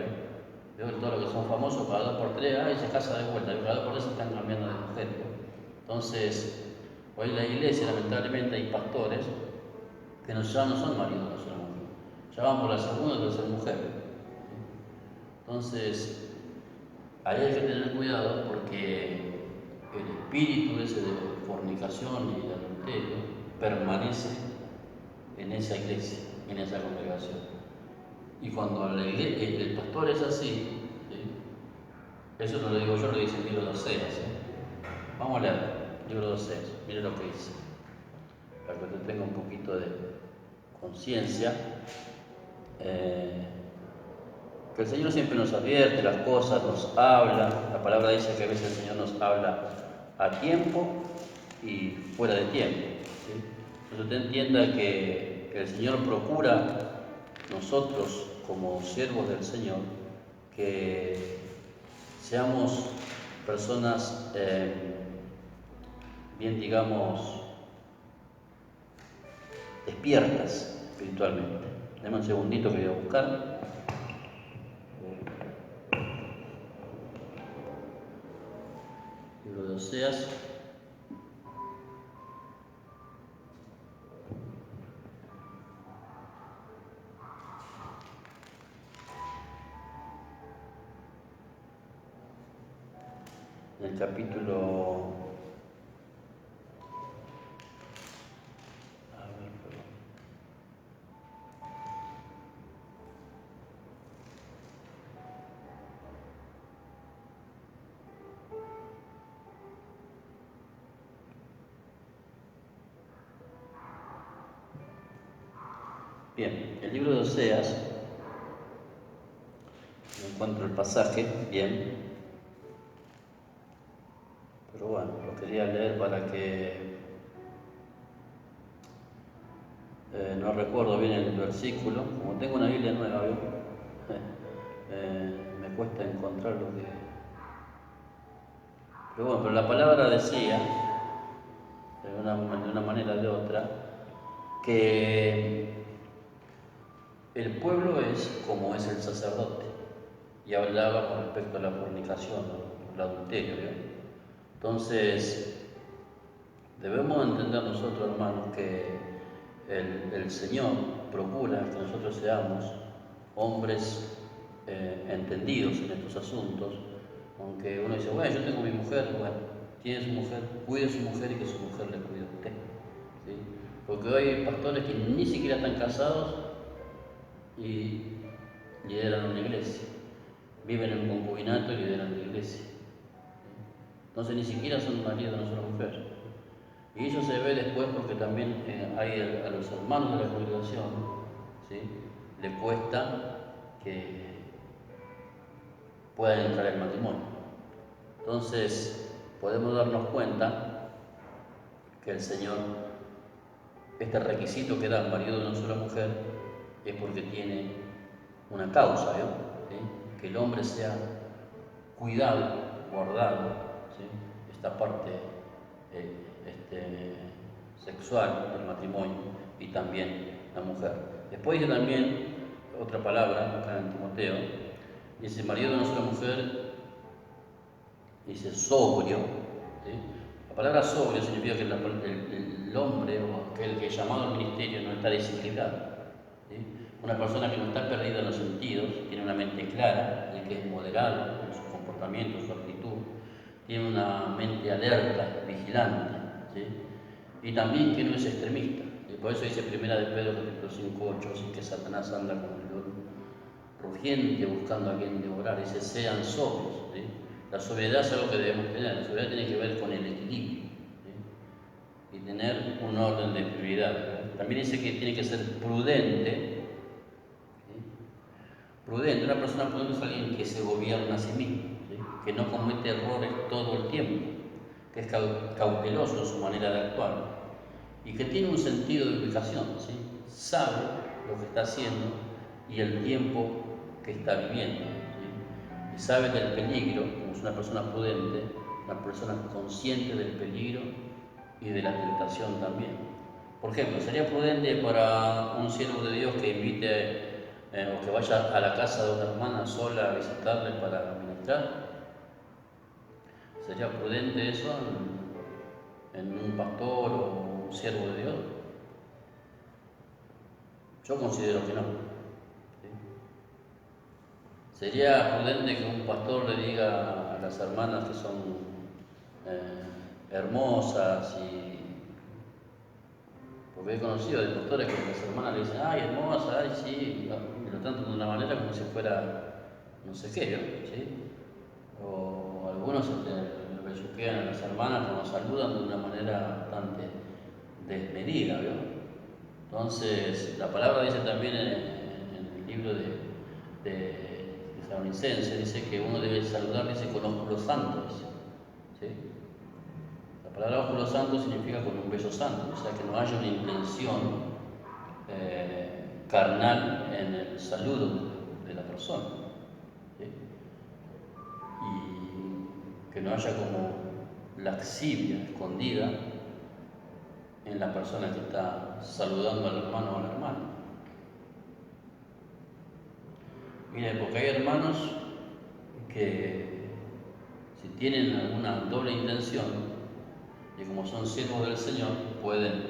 ¿vio? Todos los que son famosos, cada 2 por 3, se casa de vuelta, cada 2 por 3 se están cambiando de mujer, ¿vio? Entonces, hoy en la iglesia lamentablemente hay pastores que ya no son maridos de una sola mujer, ya van por la segunda o tercera mujer. Entonces, ahí hay que tener cuidado porque el espíritu ese de fornicación y de adulterio permanece en esa iglesia, en esa congregación. Y cuando el pastor es así, ¿sí? Eso no lo digo yo, lo dice el libro de Oseas, ¿sí? Vamos a leer el libro de Oseas, mire lo que dice, para que usted tenga un poquito de conciencia. Que el Señor siempre nos advierte las cosas, nos habla. La palabra dice que a veces el Señor nos habla a tiempo y fuera de tiempo, ¿sí? Entonces usted entienda que el Señor procura nosotros como siervos del Señor que seamos personas bien, digamos, despiertas espiritualmente. Deme un segundito que voy a buscar. Oseas. En el capítulo... Bien, el libro de Oseas, no encuentro el pasaje, bien, pero bueno, lo quería leer para que no recuerdo bien el versículo, como tengo una Biblia nueva, ¿vio? Me cuesta encontrar lo que... Pero bueno, pero la palabra decía, de una manera o de otra, que el pueblo es como es el sacerdote, y hablaba con respecto a la fornicación, ¿no? El adulterio, ¿vio? Entonces, debemos entender nosotros, hermanos, que el Señor procura que nosotros seamos hombres entendidos en estos asuntos, aunque uno dice, bueno, yo tengo mi mujer, bueno, tiene su mujer, cuide a su mujer y que su mujer le cuide a usted, ¿sí? Porque hoy hay pastores que ni siquiera están casados y lideran una iglesia, viven en concubinato y lideran la iglesia, ¿sí? Entonces ni siquiera son marido de una sola mujer. Y eso se ve después porque también hay a los hermanos de la congregación, ¿sí? Le cuesta que puedan entrar al matrimonio. Entonces podemos darnos cuenta que el Señor, este requisito que da el marido de una sola mujer, es porque tiene una causa, ¿sí? Que el hombre sea cuidado, guardado, ¿sí? Esta parte sexual del matrimonio, y también la mujer. Después dice también otra palabra acá en Timoteo, dice marido de una sola mujer, dice sobrio, ¿sí? La palabra sobrio significa que el hombre o aquel que es llamado al ministerio no está disciplinado, ¿sí? Una persona que no está perdida en los sentidos, tiene una mente clara, y que es moderado en su comportamiento, en su actitud, tiene una mente alerta, vigilante, ¿sí? Y también que no es extremista. Y por eso dice Primera de Pedro capítulo 5:8, así que Satanás anda como el león rugiente buscando a quien devorar. Dice, sean sobrios, ¿sí? La sobriedad es algo que debemos tener. La sobriedad tiene que ver con el equilibrio, ¿sí? Y tener un orden de prioridad, ¿sí? También dice que tiene que ser prudente, ¿sí? Prudente, una persona prudente es alguien que se gobierna a sí mismo, ¿sí? Que no comete errores todo el tiempo, que es cauteloso en su manera de actuar y que tiene un sentido de ubicación, ¿sí? Sabe lo que está haciendo y el tiempo que está viviendo, ¿sí? Y sabe del peligro, como es una persona prudente, una persona consciente del peligro y de la tentación también. Por ejemplo, ¿sería prudente para un siervo de Dios que invite o que vaya a la casa de una hermana sola a visitarle para ministrar? ¿Sería prudente eso en un pastor o un siervo de Dios? Yo considero que no, ¿sí? ¿Sería prudente que un pastor le diga a las hermanas que son hermosas porque he conocido de pastores que las hermanas le dicen, ay, hermosa, ay, sí, y lo tratan de una manera como si fuera no sé qué, ¿sí? O algunos besuquean a las hermanas cuando saludan de una manera bastante desmedida, ¿vio? Entonces, la palabra dice también en el libro de Tesalonicenses, dice que uno debe saludar, dice, con ósculos santos, ¿sí? La palabra ósculo santo significa con un beso santo, o sea, que no haya una intención carnal en el saludo de la persona, ¿sí? Y que no haya como laxivia escondida en la persona que está saludando al hermano o a la hermana. Miren, porque hay hermanos que si tienen alguna doble intención, y como son siervos del Señor, pueden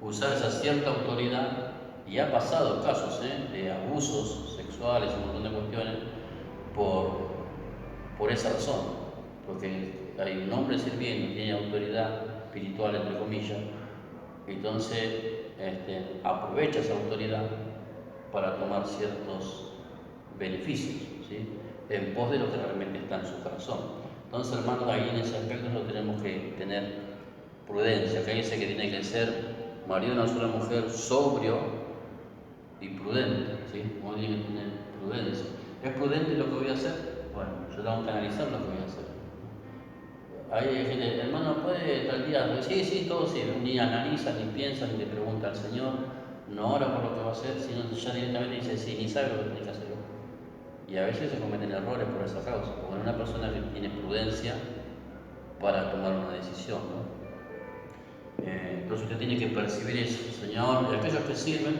usar esa cierta autoridad, y ha pasado casos de abusos sexuales, un montón de cuestiones, por esa razón, porque hay un hombre sirviendo, tiene autoridad espiritual, entre comillas, entonces aprovecha esa autoridad para tomar ciertos beneficios, ¿sí?, en pos de lo que realmente está en su corazón. Entonces, hermanos, ahí en ese aspecto nosotros tenemos que tener prudencia. Acá dice que tiene que ser marido de una sola mujer, sobrio y prudente, ¿sí? Uno tiene que tener prudencia. ¿Es prudente lo que voy a hacer? Bueno, yo tengo que analizar lo que voy a hacer. Hay gente, hermano, ¿puede tal día? Sí, todo sí. Ni analiza, ni piensa, ni le pregunta al Señor, no ora por lo que va a hacer, sino ya directamente dice sí, ni sabe lo que tiene que hacer. Y a veces se cometen errores por esa causa, porque una persona que tiene prudencia para tomar una decisión, ¿no? Entonces usted tiene que percibir eso, Señor, y aquellos que sirven,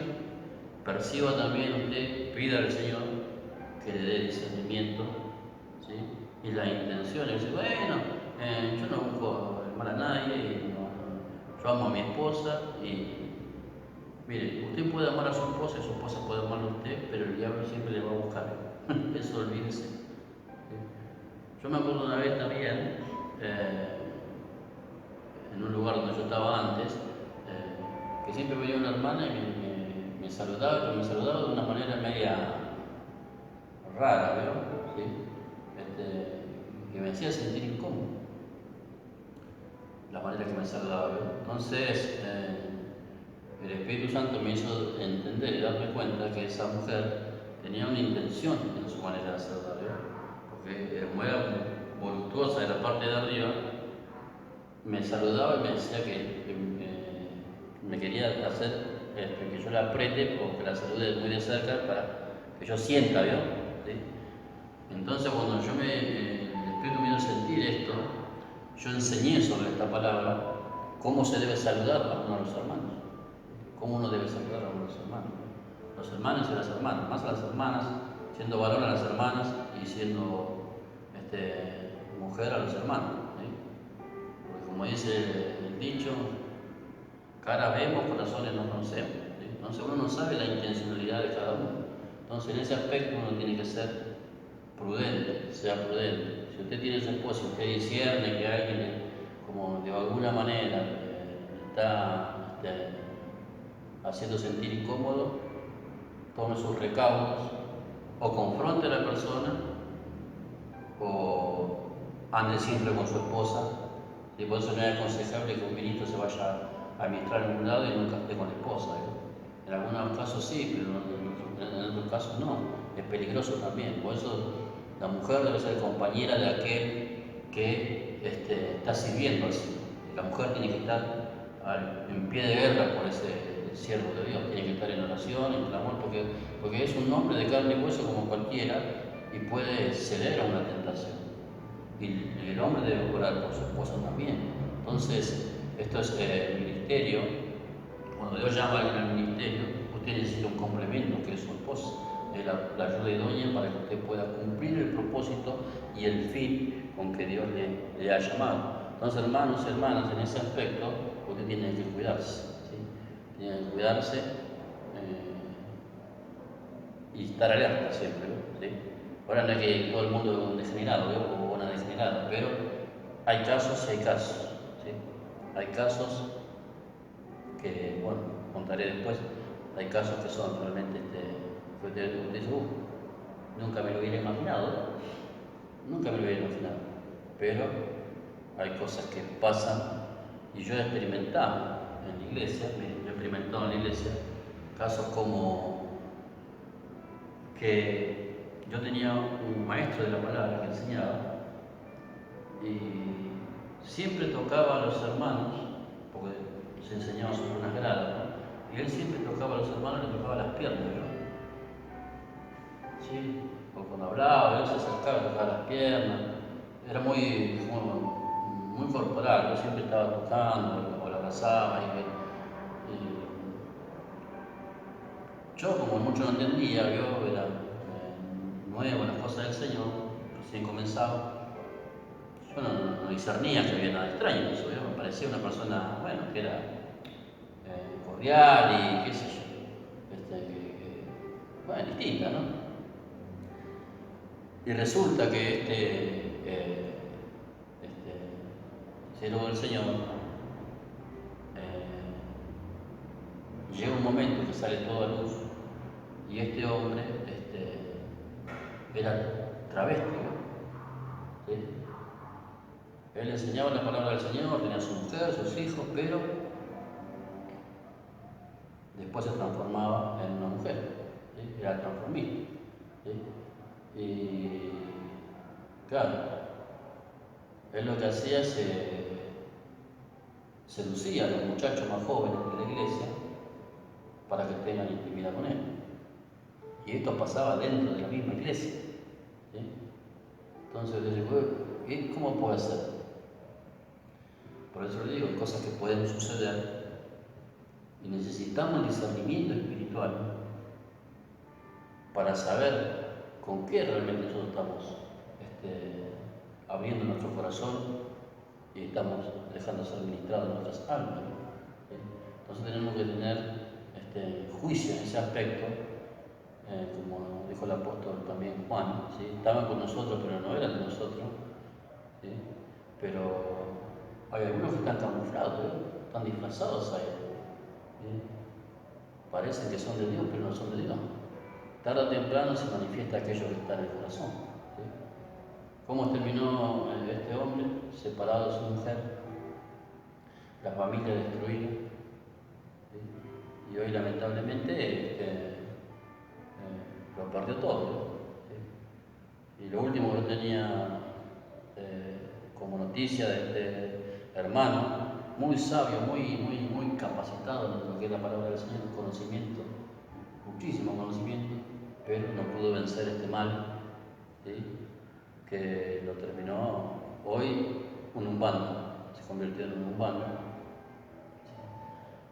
perciba también usted, pida al Señor que le dé discernimiento, ¿sí?, y la intención, y dice, bueno, yo no busco el mal a nadie, yo amo a mi esposa, y mire, usted puede amar a su esposa y su esposa puede amar a usted, pero el diablo siempre le va a buscar. Eso olvídese. Yo me acuerdo una vez también, en un lugar donde yo estaba antes, que siempre veía una hermana y me saludaba, pero me saludaba de una manera media rara, ¿veo? ¿Sí? Que me hacía sentir incómodo, la manera que me saludaba, ¿veo? Entonces, el Espíritu Santo me hizo entender y darme cuenta que esa mujer tenía una intención en su manera de saludar, porque como era voluptuosa de la parte de arriba, me saludaba y me decía que me quería hacer que yo la apriete o que la salude muy de cerca para que yo sienta, ¿vio? ¿Sí? Entonces cuando el Espíritu me hizo sentir esto, yo enseñé sobre esta palabra cómo se debe saludar a uno de los hermanos, cómo uno debe saludar a uno de los hermanos, los hermanos y las hermanas, más a las hermanas, siendo varón a las hermanas y siendo mujer a los hermanos, ¿sí? Porque como dice el dicho, cara vemos, corazones no conocemos, ¿sí? Entonces uno no sabe la intencionalidad de cada uno. Entonces en ese aspecto uno tiene que ser prudente, sea prudente. Si usted tiene su esposa y usted discierne que alguien, como de alguna manera, está haciendo sentir incómodo, tome sus recaudos, o confronte a la persona, o ande siempre con su esposa. Y por eso no es aconsejable que un ministro se vaya a administrar en un lado y nunca esté con la esposa, ¿eh? En algunos casos sí, pero en otros casos no. Es peligroso también. Por eso la mujer debe ser compañera de aquel que está sirviendo al Señor. La mujer tiene que estar en pie de guerra por ese siervo de Dios, tiene que estar en oración, en clamor, porque es un hombre de carne y hueso como cualquiera y puede ceder a una tentación. Y el hombre debe orar por su esposa también. Entonces, esto es el ministerio. Cuando Dios llama a alguien al ministerio, usted necesita un complemento que es su esposa, la ayuda idónea para que usted pueda cumplir el propósito y el fin con que Dios le ha llamado. Entonces, hermanos y hermanas, en ese aspecto, usted tiene que cuidarse, ¿sí? Tiene que cuidarse y estar alerta siempre, ¿sí? Ahora no es que todo el mundo es un degenerado, o una degenerada, pero hay casos y hay casos, ¿sí? Hay casos que, bueno, contaré después, hay casos que son realmente, que usted dice, nunca me lo hubiera imaginado, nunca me lo hubiera imaginado, pero hay cosas que pasan y yo he experimentado en la iglesia, casos como que yo tenía un maestro de la palabra que enseñaba y siempre tocaba a los hermanos, porque se enseñaba sobre unas gradas, ¿no? Y él siempre tocaba a los hermanos, le tocaba las piernas, ¿no? ¿Sí? O cuando hablaba, él se acercaba, le tocaba las piernas, era muy corporal, yo siempre estaba tocando o la abrazaba yo como mucho no entendía, yo era nuevo en las cosas del Señor, recién comenzaba, Bueno, no discernía que había nada extraño en eso, me parecía una persona, bueno, que era cordial y qué sé yo, bueno, distinta, ¿no? Y resulta que siervo del Señor, llega un momento que sale toda luz y este hombre era travesti, ¿no? ¿Sí? Él enseñaba la palabra del Señor, tenía su mujer, sus hijos, pero después se transformaba en una mujer, ¿sí? Era transformista. ¿Sí? Y claro, él lo que hacía seducía a los muchachos más jóvenes de la iglesia para que tengan intimidad con él. Y esto pasaba dentro de la misma iglesia. ¿Sí? Entonces le digo, ¿y cómo puede ser? Por eso le digo, hay cosas que pueden suceder y necesitamos el discernimiento espiritual para saber con qué realmente nosotros estamos abriendo nuestro corazón y estamos dejando ser ministrados nuestras almas. ¿Sí? Entonces tenemos que tener juicio en ese aspecto, como dijo el apóstol también Juan, ¿sí? Estaban con nosotros pero no eran de nosotros, ¿sí? Pero hay algunos que están camuflados, están disfrazados ahí, ¿sí? Parecen que son de Dios pero no son de Dios. Tarde o temprano se manifiesta aquello que está en el corazón. ¿Sí? ¿Cómo terminó este hombre? Separado de su mujer, la familia destruida, ¿sí? Y hoy lamentablemente lo perdió todo. ¿Sí? Y lo último que tenía como noticia de este hermano, muy sabio, muy capacitado en lo que es la palabra del Señor, conocimiento, muchísimo conocimiento, pero no pudo vencer este mal, ¿sí? Que lo terminó hoy un umbanda, se convirtió en un umbanda.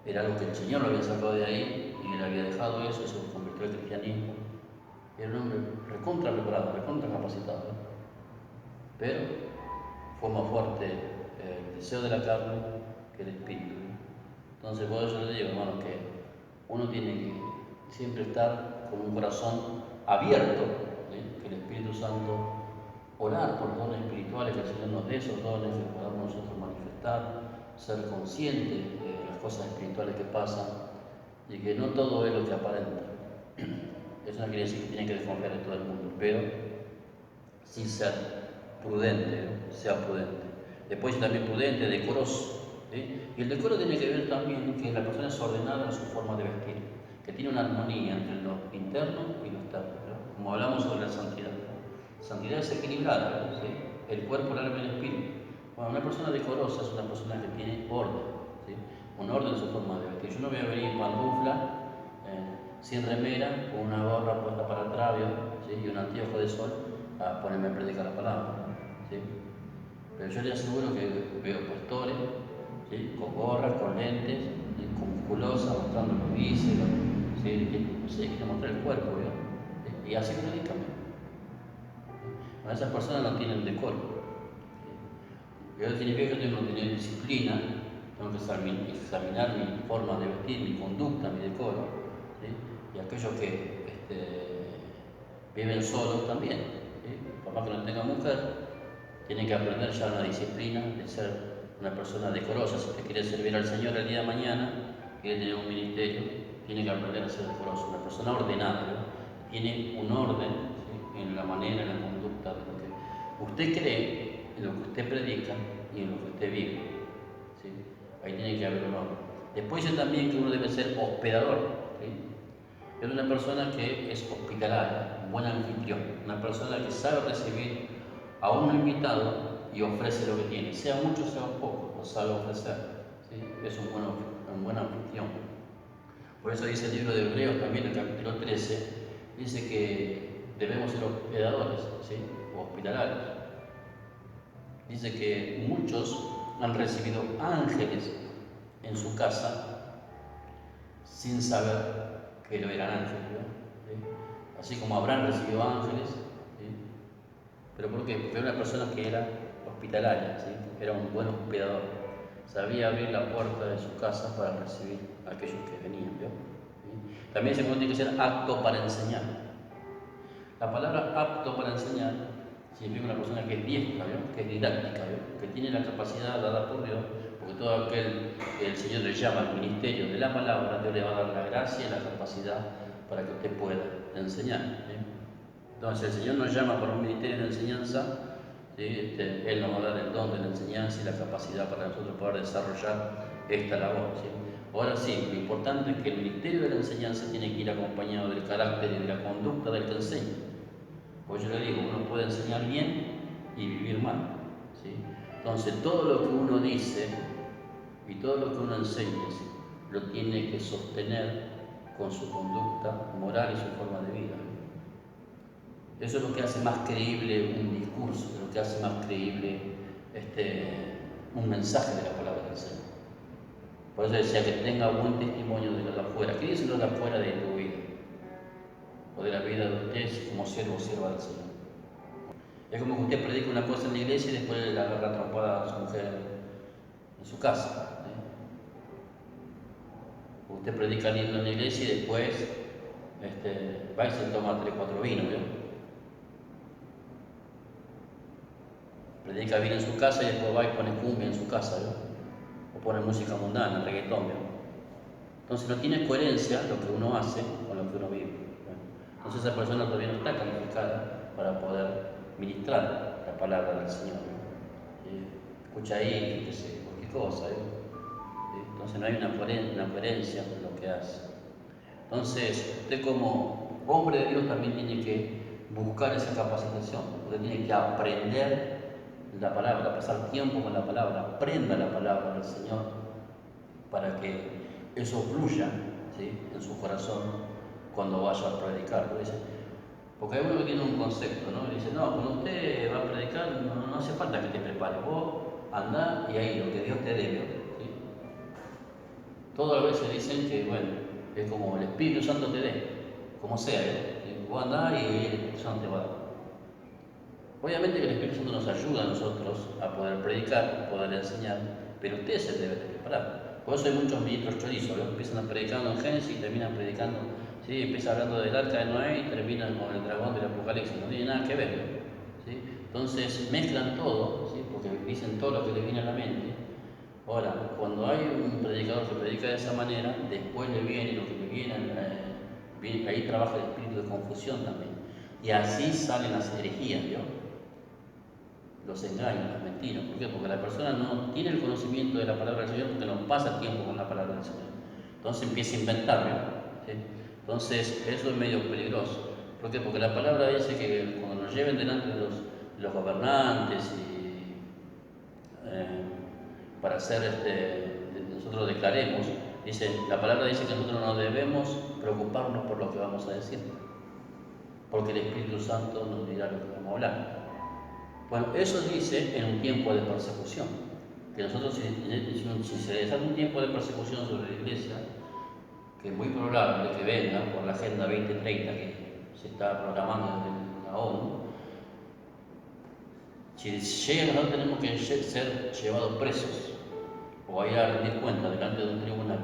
Era algo que el Señor lo había sacado de ahí y él había dejado eso y se convirtió al cristianismo. Era un hombre recontra preparado, recontra capacitado, ¿no? Pero fue más fuerte el deseo de la carne que el espíritu, ¿no? Entonces, por eso les digo, hermano, que uno tiene que siempre estar con un corazón abierto, ¿sí? Que el Espíritu Santo, orar por dones espirituales, que el Señor nos dé esos dones, que podamos nosotros manifestar, ser conscientes de las cosas espirituales que pasan y que no todo es lo que aparenta. Eso no quiere decir que tiene que desconfiar de todo el mundo, pero sí ser prudente, ¿no? Sea prudente. Después también prudente, decoroso. ¿Sí? Y el decoro tiene que ver también que la persona es ordenada en su forma de vestir, que tiene una armonía entre lo interno y lo externo, ¿no? Como hablamos sobre la santidad. La santidad es equilibrada, ¿sí? El cuerpo, el alma y el espíritu. Bueno, una persona decorosa es una persona que tiene orden, ¿sí? Un orden en su forma de vestir. Yo no voy a venir en pantufla, sin remera, con una gorra puesta para atrás, ¿sí? Y un anteojo de sol a ponerme a predicar la palabra, ¿sí? Pero yo le aseguro que veo pastores, ¿sí? Con gorras, con lentes, ¿sí? Con musculosa, mostrando los bíceps, ¿sí? No sé, quiere mostrar el cuerpo, ¿sí? Y así predican. Bueno, esas personas no tienen decoro. ¿Sí? Eso significa que yo tengo que tener disciplina, tengo que examinar mi forma de vestir, mi conducta, mi decoro, ¿sí? Y aquellos que viven solos también, ¿sí? Por más que no tenga mujer, tienen que aprender ya una disciplina de ser una persona decorosa. Si usted quiere servir al Señor el día de mañana, quiere tener un ministerio, tiene que aprender a ser decoroso, una persona ordenada, ¿no? Tiene un orden, ¿sí? En la manera, en la conducta de lo que usted cree, en lo que usted predica y en lo que usted vive, ¿sí? Ahí tiene que haber un orden. Después dice también que uno debe ser hospedador, ¿sí? Es una persona que es hospitalaria, un buen anfitrión, una persona que sabe recibir a un invitado y ofrece lo que tiene, sea mucho, sea poco, lo sabe ofrecer, ¿sí? Es un buen anfitrión. Por eso dice el libro de Hebreos también, el capítulo 13, dice que debemos ser hospedadores, ¿sí? O hospitalarios. Dice que muchos han recibido ángeles en su casa sin saber que lo eran ángeles, ¿no? ¿Sí? Así como Abraham recibió ángeles, ¿sí? ¿Pero por qué? Porque era una persona que era hospitalaria. hospitalaria, ¿sí? Era un buen hospedador. Sabía abrir la puerta de su casa para recibir a aquellos que venían, ¿vio? ¿Sí? También se tiene que ser apto para enseñar. La palabra apto para enseñar significa una persona que es diestra, ¿vio? Que es didáctica, ¿vio? Que tiene la capacidad dada por Dios, porque todo aquel que el Señor le llama al ministerio de la palabra, Dios le va a dar la gracia y la capacidad para que usted pueda enseñar, ¿sí? Entonces el Señor nos llama para un ministerio de enseñanza, ¿sí? Él nos va a dar el don de la enseñanza y la capacidad para nosotros poder desarrollar esta labor, ¿sí? Ahora sí, lo importante es que el ministerio de la enseñanza tiene que ir acompañado del carácter y de la conducta del que enseña. Pues yo le digo, uno puede enseñar bien y vivir mal, ¿sí? Entonces todo lo que uno dice y todo lo que uno enseña, ¿sí?, lo tiene que sostener con su conducta moral y su forma de vida. Eso es lo que hace más creíble un discurso, es lo que hace más creíble un mensaje de la palabra del Señor. Por eso decía que tenga buen testimonio de los de afuera. ¿Qué dice los de afuera de tu vida? O de la vida de usted como siervo o sierva del Señor. Es como que usted predica una cosa en la iglesia y después le agarra trompada a su mujer en su casa. Usted predica lindo en la iglesia y después va y se toma 3 o 4 vinos, ¿vio? Predica bien en su casa y después va y pone cumbia en su casa, ¿vio? O pone música mundana, reggaetón, ¿vio? Entonces no tiene coherencia lo que uno hace con lo que uno vive, ¿vio? Entonces esa persona todavía no está calificada para poder ministrar la palabra del Señor, ¿sí? Escucha ahí, fíjese, cualquier cosa, ¿vio? ¿Sí? Entonces no hay una coherencia con lo que hace. Entonces usted como hombre de Dios también tiene que buscar esa capacitación, usted tiene que aprender la palabra, pasar tiempo con la palabra, aprenda la palabra del Señor para que eso fluya, ¿sí?, en su corazón cuando vaya a predicar. Porque hay uno que tiene un concepto, ¿no? Y dice, no, cuando usted va a predicar no hace falta que te prepares, vos andá y ahí lo que Dios te dé, ¿sí? Todas las veces dicen que, bueno, es como el Espíritu Santo te dé, como sea, ¿sí? Vos andá y el Espíritu Santo te va a dar. Obviamente que el Espíritu Santo nos ayuda a nosotros a poder predicar, a poder enseñar, pero usted se debe de preparar. Por eso hay muchos ministros chorizos, ¿no? Empiezan predicando en Génesis y terminan predicando, ¿sí? Empieza hablando del arca de Noé y terminan con el dragón del Apocalipsis, no tiene nada que ver, ¿sí? Entonces mezclan todo, ¿sí?, porque dicen todo lo que les viene a la mente. Ahora, cuando hay un predicador que predica de esa manera, después le viene lo que le viene, ahí trabaja el espíritu de confusión también. Y así salen las herejías, ¿vio? Los engaños, las mentiras. ¿Por qué? Porque la persona no tiene el conocimiento de la palabra del Señor porque no pasa tiempo con la palabra del Señor. Entonces empieza a inventar, ¿sí? Entonces eso es medio peligroso. ¿Por qué? Porque la palabra dice que cuando nos lleven delante de los gobernantes y para hacer nosotros declaremos, la palabra dice que nosotros no debemos preocuparnos por lo que vamos a decir, porque el Espíritu Santo nos dirá lo que vamos a hablar. Bueno, eso dice en un tiempo de persecución, que nosotros si se desata un tiempo de persecución sobre la iglesia, que es muy probable que venga por la Agenda 2030 que se está programando desde la ONU, si llega, no tenemos que ser llevados presos o ir a rendir cuenta delante de un tribunal.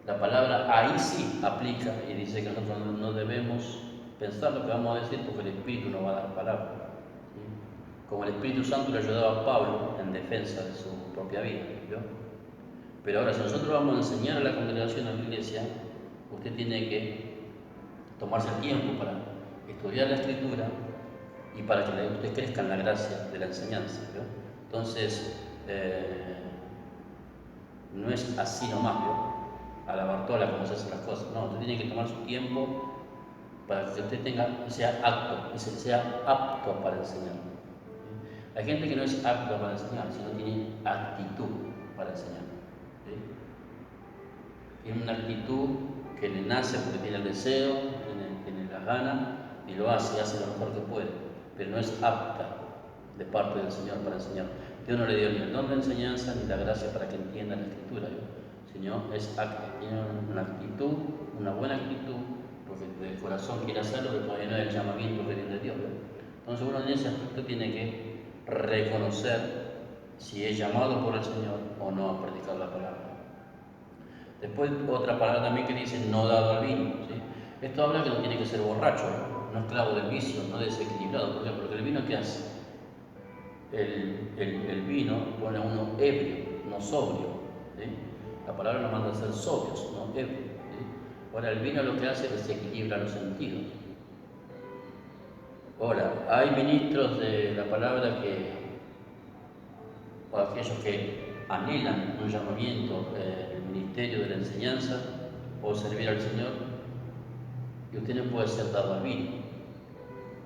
La palabra ahí sí aplica y dice que nosotros no debemos pensar lo que vamos a decir porque el Espíritu nos va a dar palabra. Como el Espíritu Santo le ayudaba a Pablo en defensa de su propia vida, ¿vio? Pero ahora, si nosotros vamos a enseñar a la congregación, a la iglesia, usted tiene que tomarse el tiempo para estudiar la Escritura y para que usted crezca en la gracia de la enseñanza, ¿vio? Entonces, no es así nomás, ¿vio?, a la Bartola como se hacen las cosas. No, usted tiene que tomar su tiempo para que usted sea apto para enseñar. Hay gente que no es apta para enseñar, sino tiene actitud para enseñar, ¿sí? Tiene una actitud que le nace porque tiene el deseo, tiene las ganas y lo hace lo mejor que puede, pero no es apta de parte del Señor para enseñar. Dios no le dio ni el don de enseñanza ni la gracia para que entienda la Escritura, ¿sí? Sino es apta, tiene una actitud, una buena actitud, porque de corazón quiere hacerlo, pero todavía no es el llamamiento que viene de Dios, ¿sí? Entonces uno en ese aspecto tiene que reconocer si es llamado por el Señor o no a predicar la palabra. Después otra palabra también que dice no dado al vino. ¿Sí? Esto habla que no tiene que ser borracho, no esclavo del vicio, no desequilibrado. ¿Por qué? Porque el vino, ¿qué hace? El vino pone a uno ebrio, no sobrio. ¿Sí? La palabra nos manda a ser sobrios, no ebrio. ¿Sí? Ahora, el vino lo que hace es desequilibra los sentidos. Ahora, hay ministros de la palabra o aquellos que anhelan un llamamiento, el ministerio de la enseñanza o servir al Señor, y usted no puede ser dado al vino,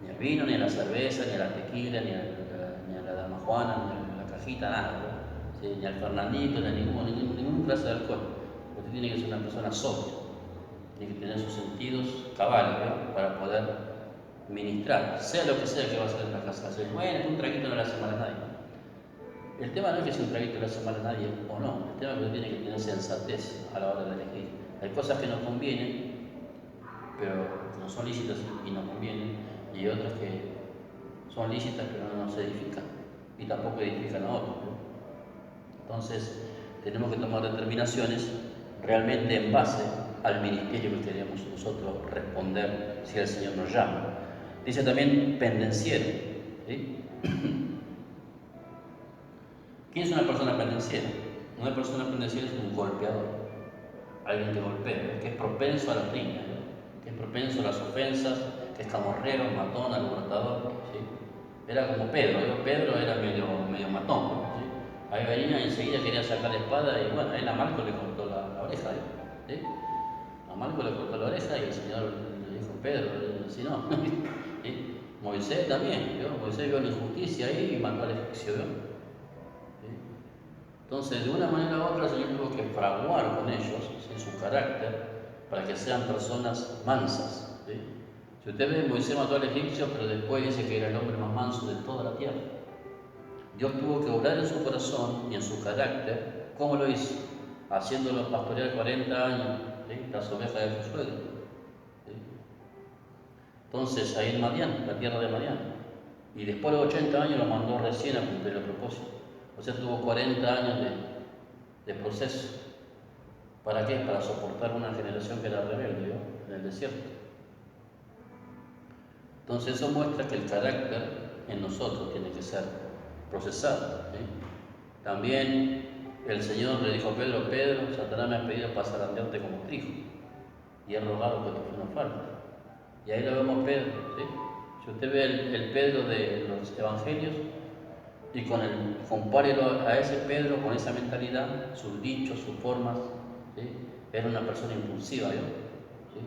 ni al vino, ni a la cerveza, ni a la tequila, ni a la dama juana, ni a la cajita, nada, ¿no? ¿Sí? Ni al fernandito, ni a ningún clase de alcohol. Usted tiene que ser una persona sobria, tiene que tener sus sentidos cabales, ¿no? Para poder ministrar, sea lo que sea que va a hacer en la casa. Bueno, un traguito no le hace mal a nadie. El tema no es que sea un traguito le hace mal a nadie o no, el tema es que tiene que tener sensatez a la hora de elegir. Hay cosas que nos convienen, pero no son lícitas y nos convienen, y hay otras que son lícitas pero no nos edifican y tampoco edifican a otros, ¿no? Entonces tenemos que tomar determinaciones realmente en base al ministerio que queremos nosotros responder si el Señor nos llama. Dice también pendenciero, ¿sí? ¿Quién es una persona pendenciera? Una persona pendenciera es un golpeador, alguien que golpea, que es propenso a las riñas, ¿no? Que es propenso a las ofensas, que es camorrero, matón, alborotador, ¿sí? Era como Pedro, ¿no? Pedro era medio matón, ¿sí? Ahí venía y enseguida quería sacar la espada y bueno, él a Malco le cortó la oreja, ¿sí? A Malco le cortó la oreja y el Señor le dijo, Pedro, si no, ¿sí? Moisés también, ¿vio? Moisés vio la injusticia ahí y mató al egipcio, ¿vio? Entonces, de una manera u otra, el Señor tuvo que fraguar con ellos, ¿sí? Su carácter, para que sean personas mansas, ¿sí? Si usted ve, Moisés mató al egipcio, pero después dice que era el hombre más manso de toda la tierra. Dios tuvo que obrar en su corazón y en su carácter. ¿Cómo lo hizo? Haciéndolo pastorear 40 años, ¿sí? Las ovejas de su suegro, ¿sí? Entonces, ahí en Madián, la tierra de Madián. Y después de 80 años lo mandó recién a cumplir el propósito. O sea, tuvo 40 años de proceso. ¿Para qué? Para soportar una generación que era rebelde, ¿no? En el desierto. Entonces eso muestra que el carácter en nosotros tiene que ser procesado, ¿sí? También el Señor le dijo a Pedro, Pedro, Satanás me ha pedido para zarandearte como trigo, y he rogado que tu fe no falte. Y ahí lo vemos Pedro, ¿sí? Si usted ve el Pedro de los evangelios, y compárelo a ese Pedro con esa mentalidad, sus dichos, sus formas, ¿sí? Era una persona impulsiva, ¿vio? ¿Sí?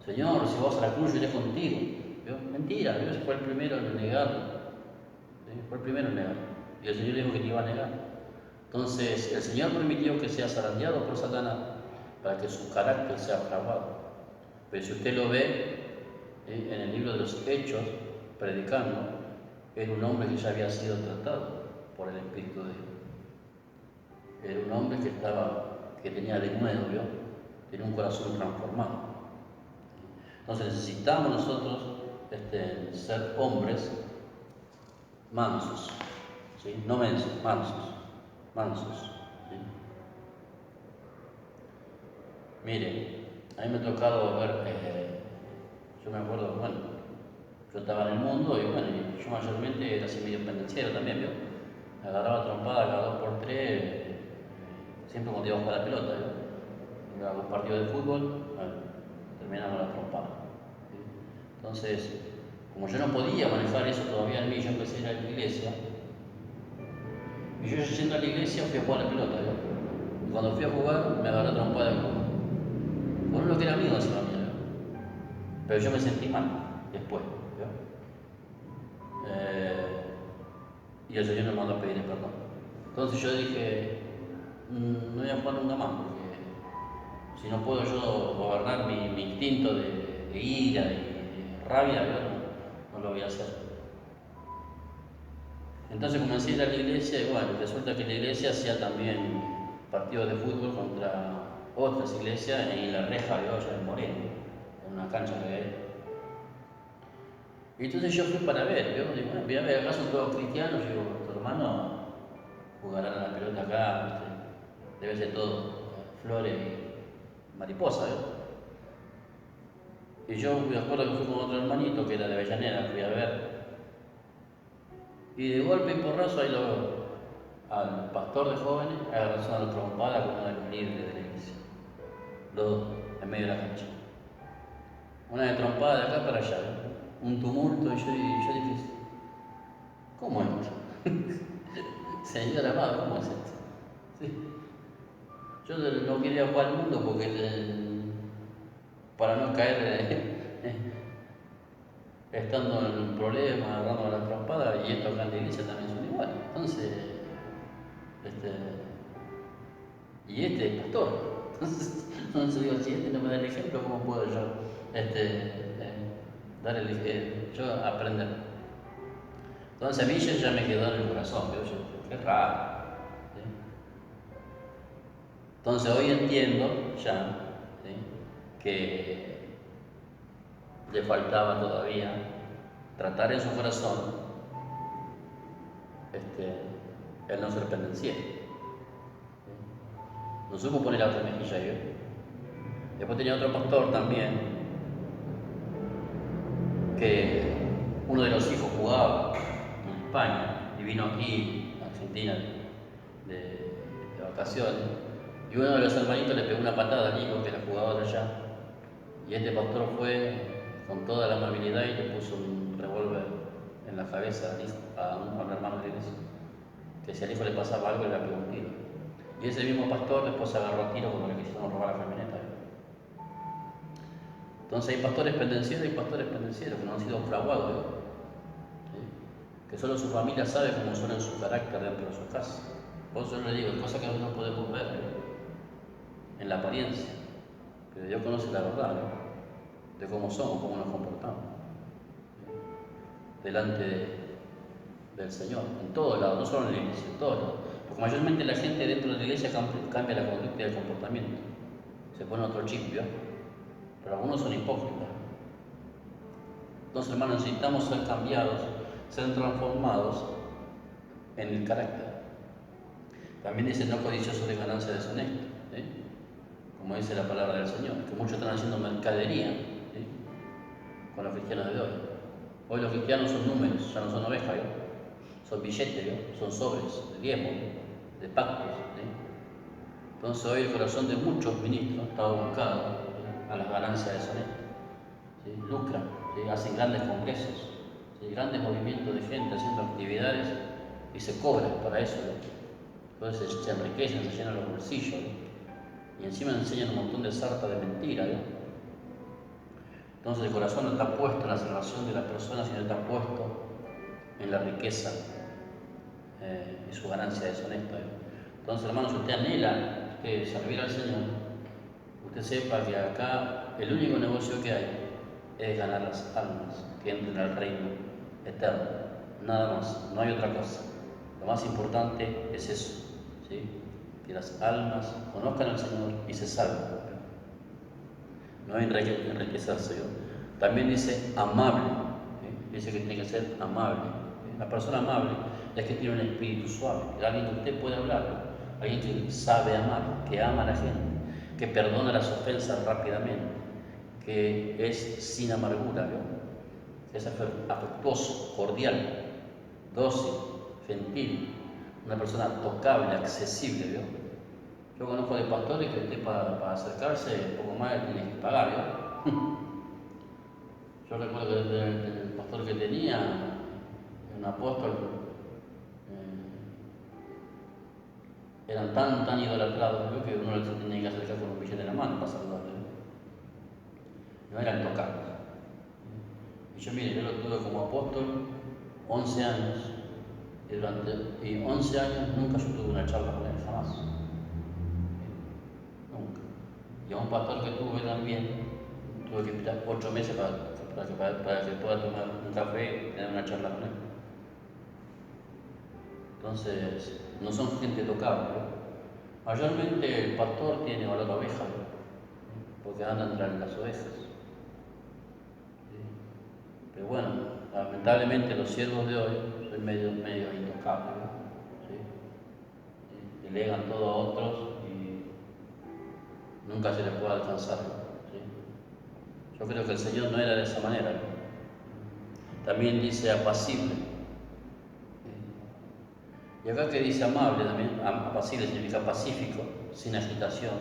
Señor, si vas a la cruz, yo iré contigo. ¿Vio? Mentira, Dios fue el primero en negarlo. ¿Sí? Fue el primero en negarlo. Y el Señor dijo que te iba a negar. Entonces, el Señor permitió que sea zarandeado por Satanás para que su carácter sea fraguado. Pero si usted lo ve, ¿sí? En el libro de los Hechos, predicando, era un hombre que ya había sido tratado por el Espíritu de Dios. Era un hombre que tenía de nuevo, ¿vio? Tenía un corazón transformado. Entonces necesitamos nosotros ser hombres mansos, ¿sí? No mensos, mansos. ¿Sí? Mire, a mí me ha tocado ver, yo me acuerdo, bueno, yo estaba en el mundo y bueno, yo mayormente era así medio pendenciero también, ¿vio? Me agarraba trompada cada 2 por 3, siempre cuando iba a jugar la pelota, ¿vio? Iba a un partido de fútbol, bueno, terminaba la trompada, ¿sí? Entonces, como yo no podía manejar eso todavía en mí, yo empecé a ir a la iglesia, y yo yendo a la iglesia fui a jugar la pelota, ¿vio? Y cuando fui a jugar me agarré trompada con uno que era amigo encima mío, ¿vio? Pero yo me sentí mal después. Y el Señor me mandó a pedir perdón. Entonces yo dije, no voy a jugar nunca más, porque si no puedo yo gobernar mi instinto de ira y de rabia, no lo voy a hacer. Entonces comencé a ir a la iglesia y bueno, resulta que la iglesia hacía también partidos de fútbol contra otras iglesias en la reja de olla en Moreno, en una cancha que hay. Y entonces yo fui para ver, ¿vio? Digo, bueno, voy a ver, acá son todos cristianos. Yo digo, tu hermano jugarán a la pelota acá, ¿viste? Debe ser todo flores y mariposas, Y yo me acuerdo que fui con otro hermanito que era de Avellaneda, fui a ver. Y de golpe y porrazo ahí lo veo al pastor de jóvenes agarrándose a la trompada con uno de los líderes de la iglesia. Los dos, en medio de la cancha. Una de trompada de acá para allá, un tumulto, y yo dije, ¿cómo es esto? Señor amado, ¿cómo es esto? Sí. Yo no quería jugar al mundo porque para no caer estando en un problema, agarrando la trompada, y estos acá en la iglesia también son iguales. Entonces, y este es pastor. Entonces digo, si este no me da el ejemplo, ¿cómo puedo yo dar el ejemplo, yo aprender? Entonces a mí ya me quedó en el corazón, pero yo, qué raro. ¿Sí? Entonces hoy entiendo ya, ¿sí?, que le faltaba todavía tratar en su corazón el no ser pendenciero. No supo poner la otra mejilla yo. Después tenía otro pastor también, que uno de los hijos jugaba en España y vino aquí a Argentina de vacaciones, y uno de los hermanitos le pegó una patada al hijo que era jugador allá, y este pastor fue con toda la amabilidad y le puso un revólver en la cabeza al hijo, a un hermano de la iglesia, que si al hijo le pasaba algo le pegó un tiro. Y ese mismo pastor después se agarró a tiro cuando le quisieron robar la camioneta. Entonces hay pastores pendencieros y pastores pendencieros que no han sido fraguados, ¿sí?, que solo su familia sabe cómo son en su carácter dentro de su casa. Por eso yo le digo, cosas que no podemos ver en la apariencia, pero Dios conoce la verdad, de cómo somos, cómo nos comportamos, ¿sí?, delante del Señor, en todos lados, no solo en la iglesia, en todos lados. Porque mayormente la gente dentro de la iglesia cambia la conducta y el comportamiento, se pone otro chip, ¿no? Pero algunos son hipócritas. Entonces, hermanos, necesitamos ser cambiados, ser transformados en el carácter. También dice no codicioso de ganancia deshonesta, ¿sí?, como dice la palabra del Señor, que muchos están haciendo mercadería, ¿sí?, con los cristianos de hoy. Hoy los cristianos son números, ya no son ovejas, ¿sí?, son billetes, ¿sí?, son sobres de diezmos, de pactos, ¿sí? Entonces hoy el corazón de muchos ministros está abocado, ¿sí?, a las ganancias deshonestas, ¿sí?, lucran, ¿sí?, hacen grandes congresos, ¿sí?, grandes movimientos de gente haciendo actividades y se cobran para eso, ¿sí? Entonces se enriquecen, se llenan los bolsillos, ¿sí?, y encima enseñan un montón de sarta de mentiras, ¿sí? Entonces el corazón no está puesto en la salvación de las personas, sino está puesto en la riqueza y su ganancia deshonesta, ¿sí? Entonces, hermanos, si usted anhela servir al Señor, usted sepa que acá el único negocio que hay es ganar las almas que entren al reino eterno, nada más, no hay otra cosa. Lo más importante es eso, ¿sí?, que las almas conozcan al Señor y se salven, no hay enriquecerse, ¿sí? También dice amable, ¿sí?, dice que tiene que ser amable, ¿sí? La persona amable es que tiene un espíritu suave, es alguien que usted puede hablar, ¿no?, alguien que sabe amar, que ama a la gente, que perdona las ofensas rápidamente, que es sin amargura, ¿no?, es afectuoso, cordial, dócil, gentil, una persona tocable, accesible, ¿no? Yo conozco de pastores que usted para acercarse poco más tiene que pagar, ¿no? Yo recuerdo que el pastor que tenía, un apóstol, eran tan idolatrados, ¿no?, que uno se tenía que acercar con un billete en la mano para saludarle, ¿no? No eran tocados. Y yo, mire, yo lo tuve como apóstol 11 años, y durante 11 años nunca yo tuve una charla con él, jamás. Nunca. Y a un pastor que tuve también, tuve que esperar 8 meses para que pueda tomar un café y tener una charla con él. Entonces, no son gente tocable, ¿no? Mayormente el pastor tiene valor oveja, ¿no?, porque anda entre las ovejas. ¿Sí? Pero bueno, lamentablemente los siervos de hoy son medio intocables, ¿no? ¿Sí? delegan todo a otros y nunca se les puede alcanzar. ¿Sí? Yo creo que el Señor no era de esa manera. También dice apacible. Y acá que dice amable también, apacible significa pacífico, sin agitación,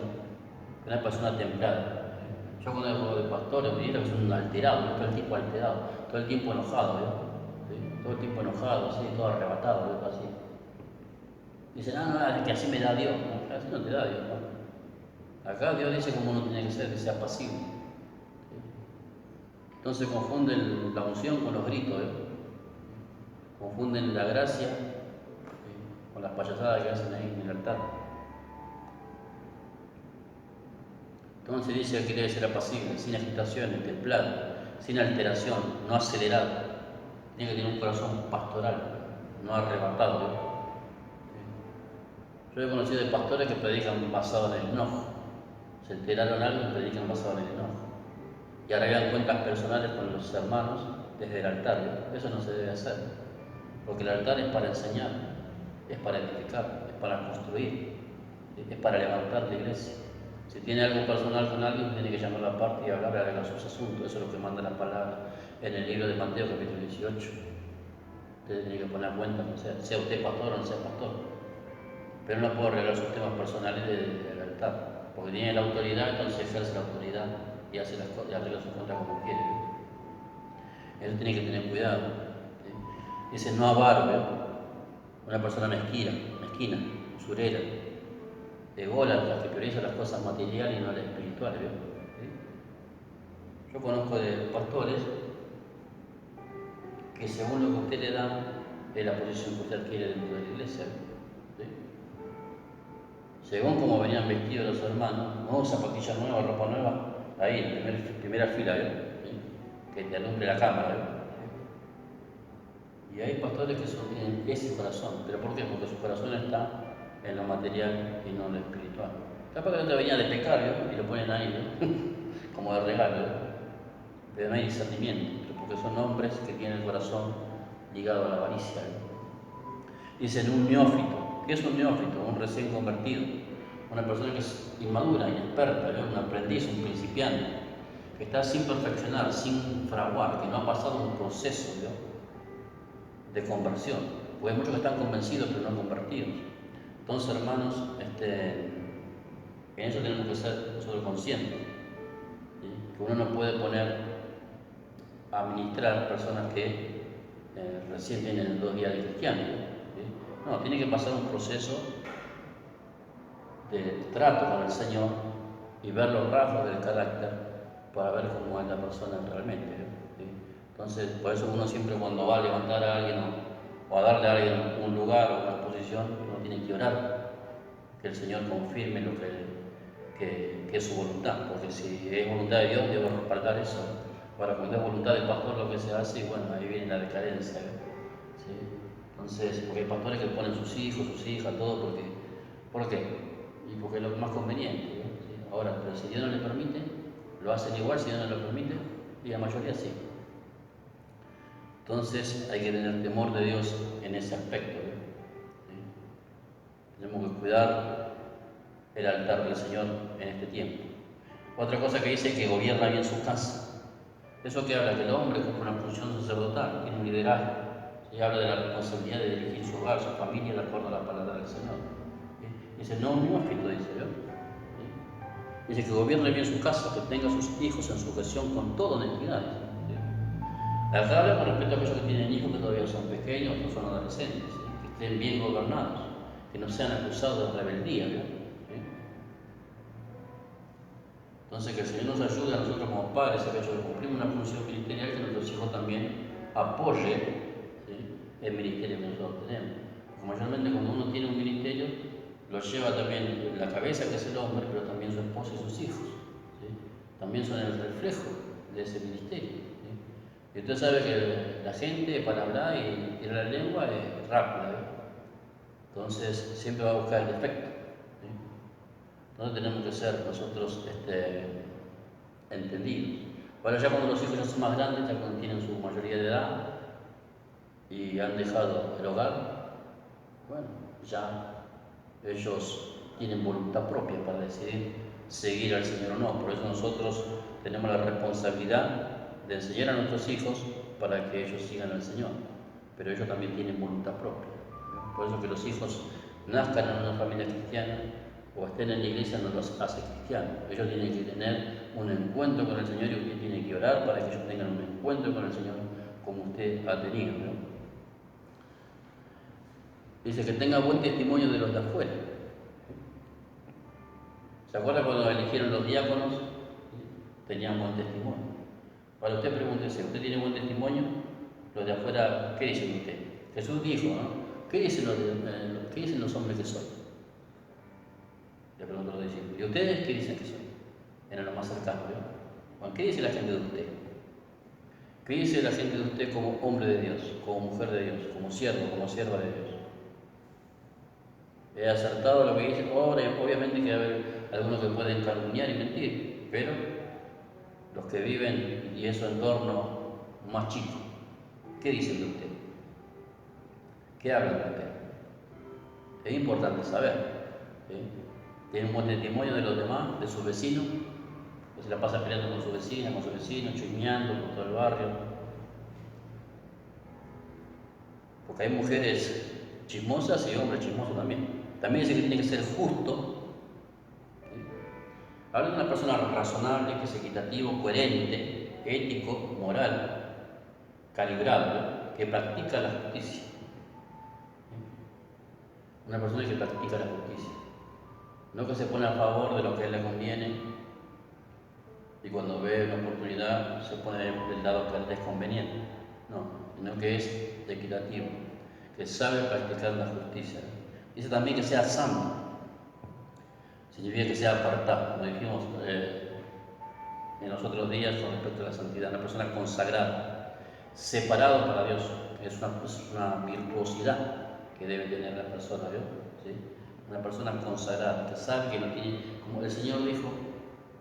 una persona templada. Yo cuando hablo de pastores me dijeron que son alterados, todo el tiempo alterado, todo el tiempo enojado, ¿sí? Todo el tiempo enojado, así, todo arrebatado, así. Dicen, no, que así me da Dios, ¿no? Así no te da Dios, ¿no? Acá Dios dice cómo uno tiene que ser, que sea pasible. ¿Sí? Entonces confunden la unción con los gritos, confunden la gracia, ¿sí?, con las payasadas que hacen ahí en el altar. Entonces dice que debe ser apacible, sin agitaciones, templado, sin alteración, no acelerado. Tiene que tener un corazón pastoral, no arrebatado. Yo he conocido de pastores que predican basado en el enojo. Se enteraron algo y predican basado en el enojo. Y arreglan cuentas personales con los hermanos desde el altar. Eso no se debe hacer. Porque el altar es para enseñar, es para edificar, es para construir, es para levantar la iglesia. Si tiene algo personal con alguien, tiene que llamarlo aparte y hablar, arreglar sus asuntos. Eso es lo que manda la palabra en el libro de Mateo, capítulo 18. Usted tiene que poner cuenta, sea usted pastor o no sea pastor. Pero no puede arreglar sus temas personales del altar, porque tiene la autoridad, entonces ejerce la autoridad y hace las cosas, y arregla sus cuentas como quiere. Eso tiene que tener cuidado. ¿Sí? Dice no avaro, una persona mezquina, usurera, ególatra, que prioriza las cosas materiales y no las espirituales. ¿Sí? Yo conozco de pastores que según lo que usted le da es la posición que usted adquiere dentro de la iglesia. ¿Sí? Según como venían vestidos los hermanos, no zapatillas nuevas, ropa nueva, ahí en primera fila, ¿sí?, que te alumbre la cámara. Y hay pastores que tienen ese corazón. ¿Pero por qué? Porque su corazón está en lo material y no en lo espiritual. Capaz que no te venía de pecar, y lo ponen ahí, como de regalo, pero no hay discernimiento, porque son hombres que tienen el corazón ligado a la avaricia. Dicen un neófito. ¿Qué es un neófito? Un recién convertido, una persona que es inmadura, inexperta, un aprendiz, un principiante, que está sin perfeccionar, sin fraguar, que no ha pasado un proceso de conversión. Porque hay muchos que están convencidos pero no convertidos. Entonces, hermanos, en eso tenemos que ser nosotros conscientes, ¿sí?, que uno no puede poner a ministrar personas que recién tienen 2 días de cristiano. ¿Sí? No, tiene que pasar un proceso de trato con el Señor y ver los rasgos del carácter para ver cómo es la persona realmente. ¿Sí? Entonces, por eso uno siempre cuando va a levantar a alguien o a darle a alguien un lugar o una posición, uno tiene que orar, que el Señor confirme lo que es su voluntad, porque si es voluntad de Dios, debe respaldar eso. Ahora, cuando es voluntad del pastor lo que se hace, y bueno, ahí viene la decadencia. ¿Sí? Entonces, porque hay pastores que ponen sus hijos, sus hijas, todo, ¿por qué? Y porque es lo más conveniente. ¿Sí? Ahora, pero si Dios no le permite, lo hacen igual, si Dios no lo permite, y la mayoría sí. Entonces hay que tener temor de Dios en ese aspecto. ¿Sí? Tenemos que cuidar el altar del Señor en este tiempo. Otra cosa que dice, que gobierna bien su casa. Eso que habla que el hombre cumple una función sacerdotal, tiene un liderazgo. Se habla de la responsabilidad de dirigir su hogar, su familia, de acuerdo a la palabra del Señor. ¿Sí? Dice, no un neófito, dice yo. ¿Sí? Dice que gobierne bien su casa, que tenga a sus hijos en sujeción con toda honestidad. ¿Sí? Acá habla con respecto a aquellos que tienen hijos que todavía son pequeños, no son adolescentes, ¿sí?, que estén bien gobernados, que no sean acusados de rebeldía. ¿Sí? Entonces, que el Señor nos ayude a nosotros como padres, a que cumplimos una función ministerial, que nuestros hijos también apoyen, ¿sí?, el ministerio que nosotros tenemos. Porque mayormente cuando uno tiene un ministerio, lo lleva también en la cabeza, que es el hombre, pero también su esposa y sus hijos. ¿Sí? También son el reflejo de ese ministerio. ¿Sí? Y usted sabe que la gente para hablar y la lengua es rápida. Entonces, siempre va a buscar el defecto. Entonces tenemos que ser nosotros entendidos. Ahora ya cuando los hijos ya son más grandes, ya cuando tienen su mayoría de edad y han dejado el hogar, bueno, ya Ellos tienen voluntad propia para decidir seguir al Señor o no. Por eso nosotros tenemos la responsabilidad de enseñar a nuestros hijos para que ellos sigan al Señor. Pero ellos también tienen voluntad propia. Por eso que los hijos nazcan en una familia cristiana o estén en la iglesia no los hace cristianos. Ellos tienen que tener un encuentro con el Señor y usted tiene que orar para que ellos tengan un encuentro con el Señor como usted ha tenido, ¿no? Dice que tenga buen testimonio de los de afuera. ¿Se acuerda cuando eligieron los diáconos? Tenían buen testimonio. Ahora usted pregúntese, ¿usted tiene buen testimonio? Los de afuera, ¿qué dicen usted? Jesús dijo, ¿no? ¿Qué dicen los hombres que soy? Le preguntó a los discípulos. ¿Y ustedes qué dicen que soy? Era lo más cercano, ¿no? ¿Qué dice la gente de usted? ¿Qué dice la gente de usted como hombre de Dios, como mujer de Dios, como siervo, como sierva de Dios? He acertado lo que dice. Ahora, obviamente que hay algunos que pueden calumniar y mentir, pero los que viven y en su entorno más chico, ¿qué dicen de usted? ¿Qué hablan de usted? Es importante saber. ¿Sí? Tiene un buen testimonio de los demás, de sus vecinos, que se la pasa peleando con su vecina, con su vecino, chismeando por todo el barrio. Porque hay mujeres chismosas y hombres chismosos también. También dice que tiene que ser justo. ¿Sí? Habla de una persona razonable, que es equitativo, coherente, ético, moral, calibrado, que practica la justicia. Una persona que practica la justicia. No que se pone a favor de lo que a él le conviene y cuando ve una oportunidad se pone del lado que a él es conveniente. No, sino que es equitativo, que sabe practicar la justicia. Dice también que sea santo. Significa que sea apartado, como dijimos en los otros días con respecto a la santidad. Una persona consagrada, separado para Dios. Es una virtuosidad que debe tener la persona, ¿sí? Una persona consagrada, que sabe que no tiene, como el Señor dijo,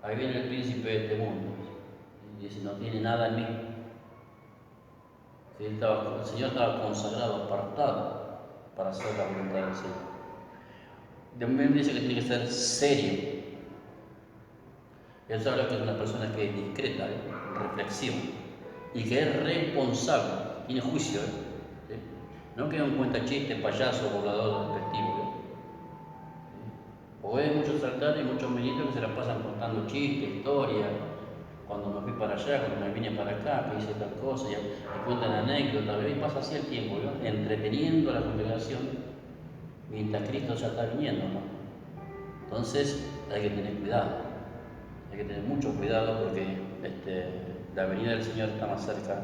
ahí viene el príncipe de este mundo, y dice, no tiene nada en mí. ¿Sí? El Señor estaba consagrado, apartado para hacer la voluntad del Señor. También dice que tiene que ser serio. Él sabe que es una persona que es discreta, reflexiva, y que es responsable, tiene juicio, ¿sí? No que un cuenta chiste, payaso, burlador, despectivo. Porque hay muchos altares y muchos ministros que se la pasan contando chistes, historias. Cuando me fui para allá, cuando me vine para acá, que hice tal cosa, y cuentan anécdotas, y pasa así el tiempo, ¿no? Entreteniendo a la congregación mientras Cristo ya está viniendo, ¿no? Entonces hay que tener cuidado, hay que tener mucho cuidado porque la venida del Señor está más cerca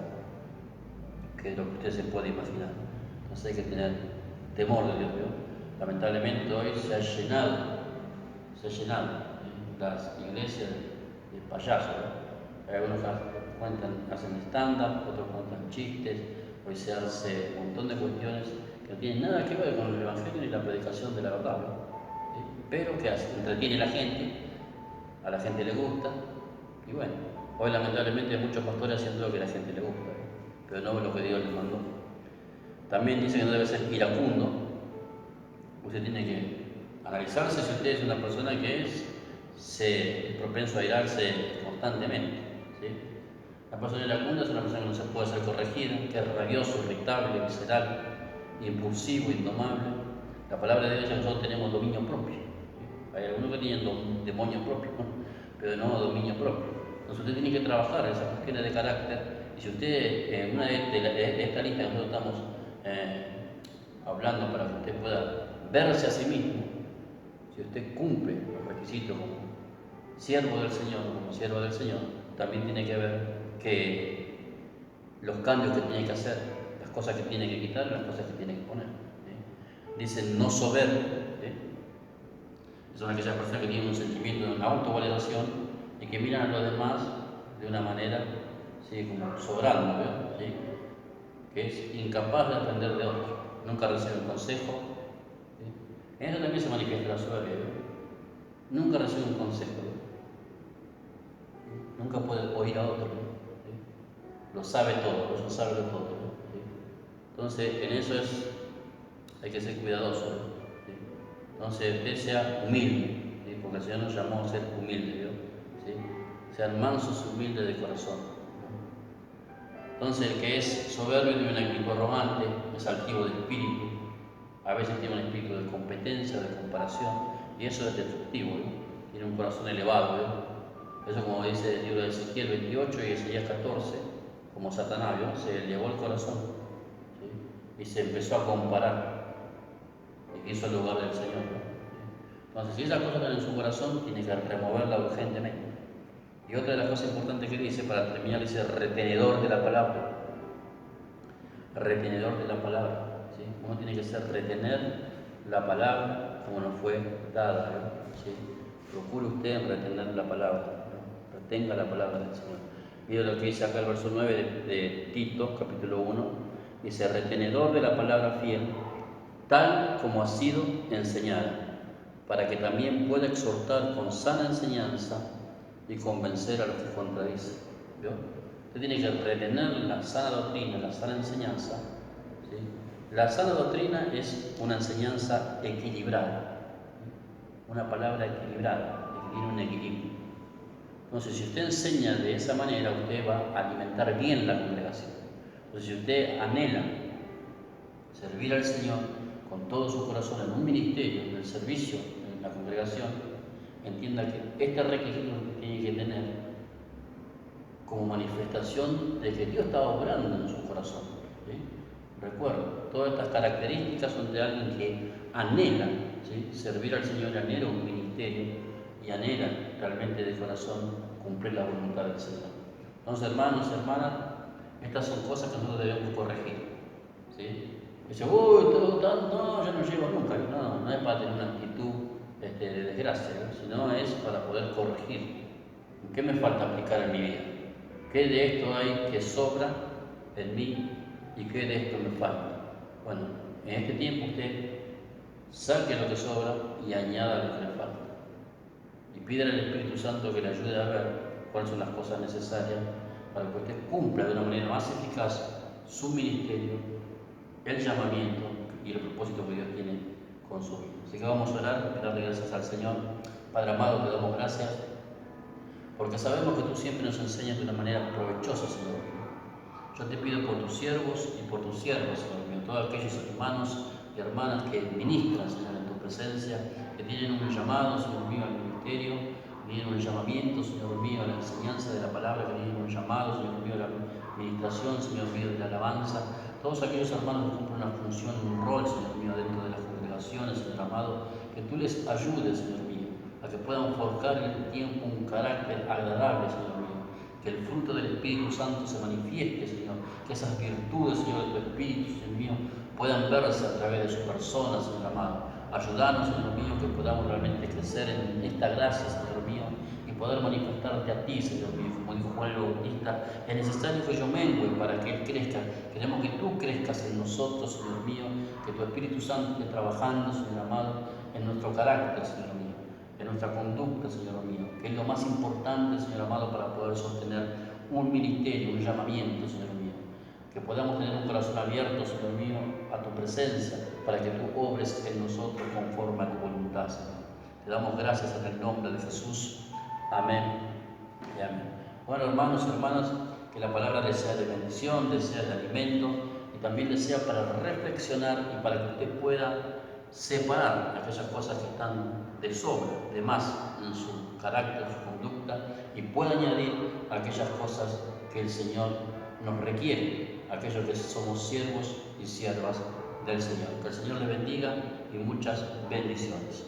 que lo que usted se puede imaginar. Entonces hay que tener temor de Dios, ¿no? Lamentablemente hoy se ha llenado las iglesias de payasos, ¿no? Hay algunos que hacen stand-up, otros cuentan chistes, hoy se hace un montón de cuestiones que no tienen nada que ver con el Evangelio ni la predicación de la verdad, ¿no? ¿Sí? Pero que entretiene a la gente le gusta, y bueno, hoy lamentablemente hay muchos pastores haciendo lo que a la gente le gusta, ¿no? Pero no lo que Dios les mandó. También dice que no debe ser iracundo. Usted tiene que analizarse si usted es una persona que es propenso a airarse constantemente, ¿sí? La persona iracunda es una persona que no se puede ser corregida, que es rabioso, irritable, visceral, impulsivo, indomable. La palabra de Dios es que nosotros tenemos dominio propio, ¿sí? Hay algunos que tienen demonio propio, ¿no? Pero no dominio propio. Entonces usted tiene que trabajar esas cuestiones de carácter. Y si usted, en una de esta lista que nosotros estamos hablando para que usted pueda verse a sí mismo, si usted cumple los requisitos como siervo del Señor, como sierva del Señor, también tiene que ver que los cambios que tiene que hacer, las cosas que tiene que quitar, las cosas que tiene que poner, ¿sí? Dice no soberbio, ¿sí? Son aquellas personas que tienen un sentimiento de una autovalidación y que miran a los demás de una manera, ¿sí? Como sobrando, ¿sí? Que es incapaz de aprender de otros, nunca recibe un consejo. En eso también se manifiesta la soberbia, ¿no? Nunca recibe un consejo, ¿no? Nunca puede oír a otro, ¿sí? Lo sabe todo, eso sabe de todo, ¿no? ¿Sí? Entonces, en eso hay que ser cuidadoso, ¿sí? Entonces usted sea humilde, ¿sí? Porque el Señor nos llamó a ser humildes, ¿sí? Sean mansos y humildes de corazón, ¿no? Entonces el que es soberbio tiene una actitud arrogante, es altivo de espíritu, a veces tiene un espíritu de competencia, de comparación, y eso es destructivo, ¿no? Tiene un corazón elevado, ¿no? Eso, como dice el libro de Ezequiel 28 y Ezequiel 14, como Satanás, ¿no? Se elevó el corazón, ¿sí? Y se empezó a comparar y quiso el lugar del Señor, ¿no? Entonces, si esas cosas están en su corazón, tiene que removerla urgentemente. Y otra de las cosas importantes que dice, para terminar, dice retenedor de la palabra. Retenedor de la palabra, ¿sí? Uno tiene que ser retener la palabra como nos fue dada, ¿no? ¿Sí? Procure usted retener la palabra, ¿no? Retenga la palabra del Señor. Mira lo que dice acá el verso 9 de Tito, capítulo 1, dice, retenedor de la palabra fiel, tal como ha sido enseñada, para que también pueda exhortar con sana enseñanza y convencer a los que contradicen. ¿Vio? Usted tiene que retener la sana doctrina, la sana enseñanza, ¿sí? La sana doctrina es una enseñanza equilibrada, una palabra equilibrada, que tiene un equilibrio. Entonces, si usted enseña de esa manera, usted va a alimentar bien la congregación. Entonces, si usted anhela servir al Señor con todo su corazón en un ministerio, en el servicio, en la congregación, entienda que este requisito que tiene que tener como manifestación de que Dios está obrando en su corazón, ¿sí? Recuerdo, todas estas características son de alguien que anhela, ¿sí? Servir al Señor, anhela un ministerio y anhela realmente de corazón cumplir la voluntad del Señor. Entonces, hermanos, hermanas, estas son cosas que nosotros debemos corregir, ¿sí? Dice, uy, no, yo no llego nunca. No es para tener una actitud de desgracia, ¿no? Sino es para poder corregir. ¿Qué me falta aplicar en mi vida? ¿Qué de esto hay que sobra en mí y qué de esto me falta? Bueno, en este tiempo usted saque lo que sobra y añada lo que le falta. Y pídale al Espíritu Santo que le ayude a ver cuáles son las cosas necesarias para que usted cumpla de una manera más eficaz su ministerio, el llamamiento y el propósito que Dios tiene con su vida. Así que vamos a orar y darle gracias al Señor. Padre amado, te damos gracias porque sabemos que tú siempre nos enseñas de una manera provechosa, Señor mío. Yo te pido por tus siervos y por tus siervas, Señor mío, todos aquellos hermanos y hermanas que ministran, Señor, en tu presencia, que tienen un llamado, Señor mío, al ministerio, que tienen un llamamiento, Señor mío, a la enseñanza de la palabra, que tienen un llamado, Señor mío, a la administración, Señor mío, de la alabanza. Todos aquellos hermanos que cumplen una función, un rol, Señor mío, dentro de las congregaciones, Señor amado, que tú les ayudes, Señor mío, a que puedan forjar en el tiempo un carácter agradable, Señor mío, que el fruto del Espíritu Santo se manifieste, Señor, que esas virtudes, Señor, de tu Espíritu, Señor mío, puedan verse a través de su persona, Señor amado. Ayúdanos, Señor mío, que podamos realmente crecer en esta gracia, Señor mío, y poder manifestarte a ti, Señor mío. Como dijo Juan el Bautista, es necesario que yo mengue para que Él crezca. Queremos que tú crezcas en nosotros, Señor mío, que tu Espíritu Santo esté trabajando, Señor amado, en nuestro carácter, Señor mío, en nuestra conducta, Señor mío, que es lo más importante, Señor amado, para poder sostener un ministerio, un llamamiento, Señor mío. Que podamos tener un corazón abierto, Señor mío, a tu presencia, para que tú obres en nosotros conforme a tu voluntad, Señor. Te damos gracias en el nombre de Jesús. Amén y amén. Bueno, hermanos y hermanas, que la palabra les sea de bendición, les sea de alimento y también les sea para reflexionar y para que usted pueda separar aquellas cosas que están de sobra, de más en su carácter, su conducta, y pueda añadir aquellas cosas que el Señor nos requiere, aquellos que somos siervos y siervas del Señor. Que el Señor les bendiga y muchas bendiciones.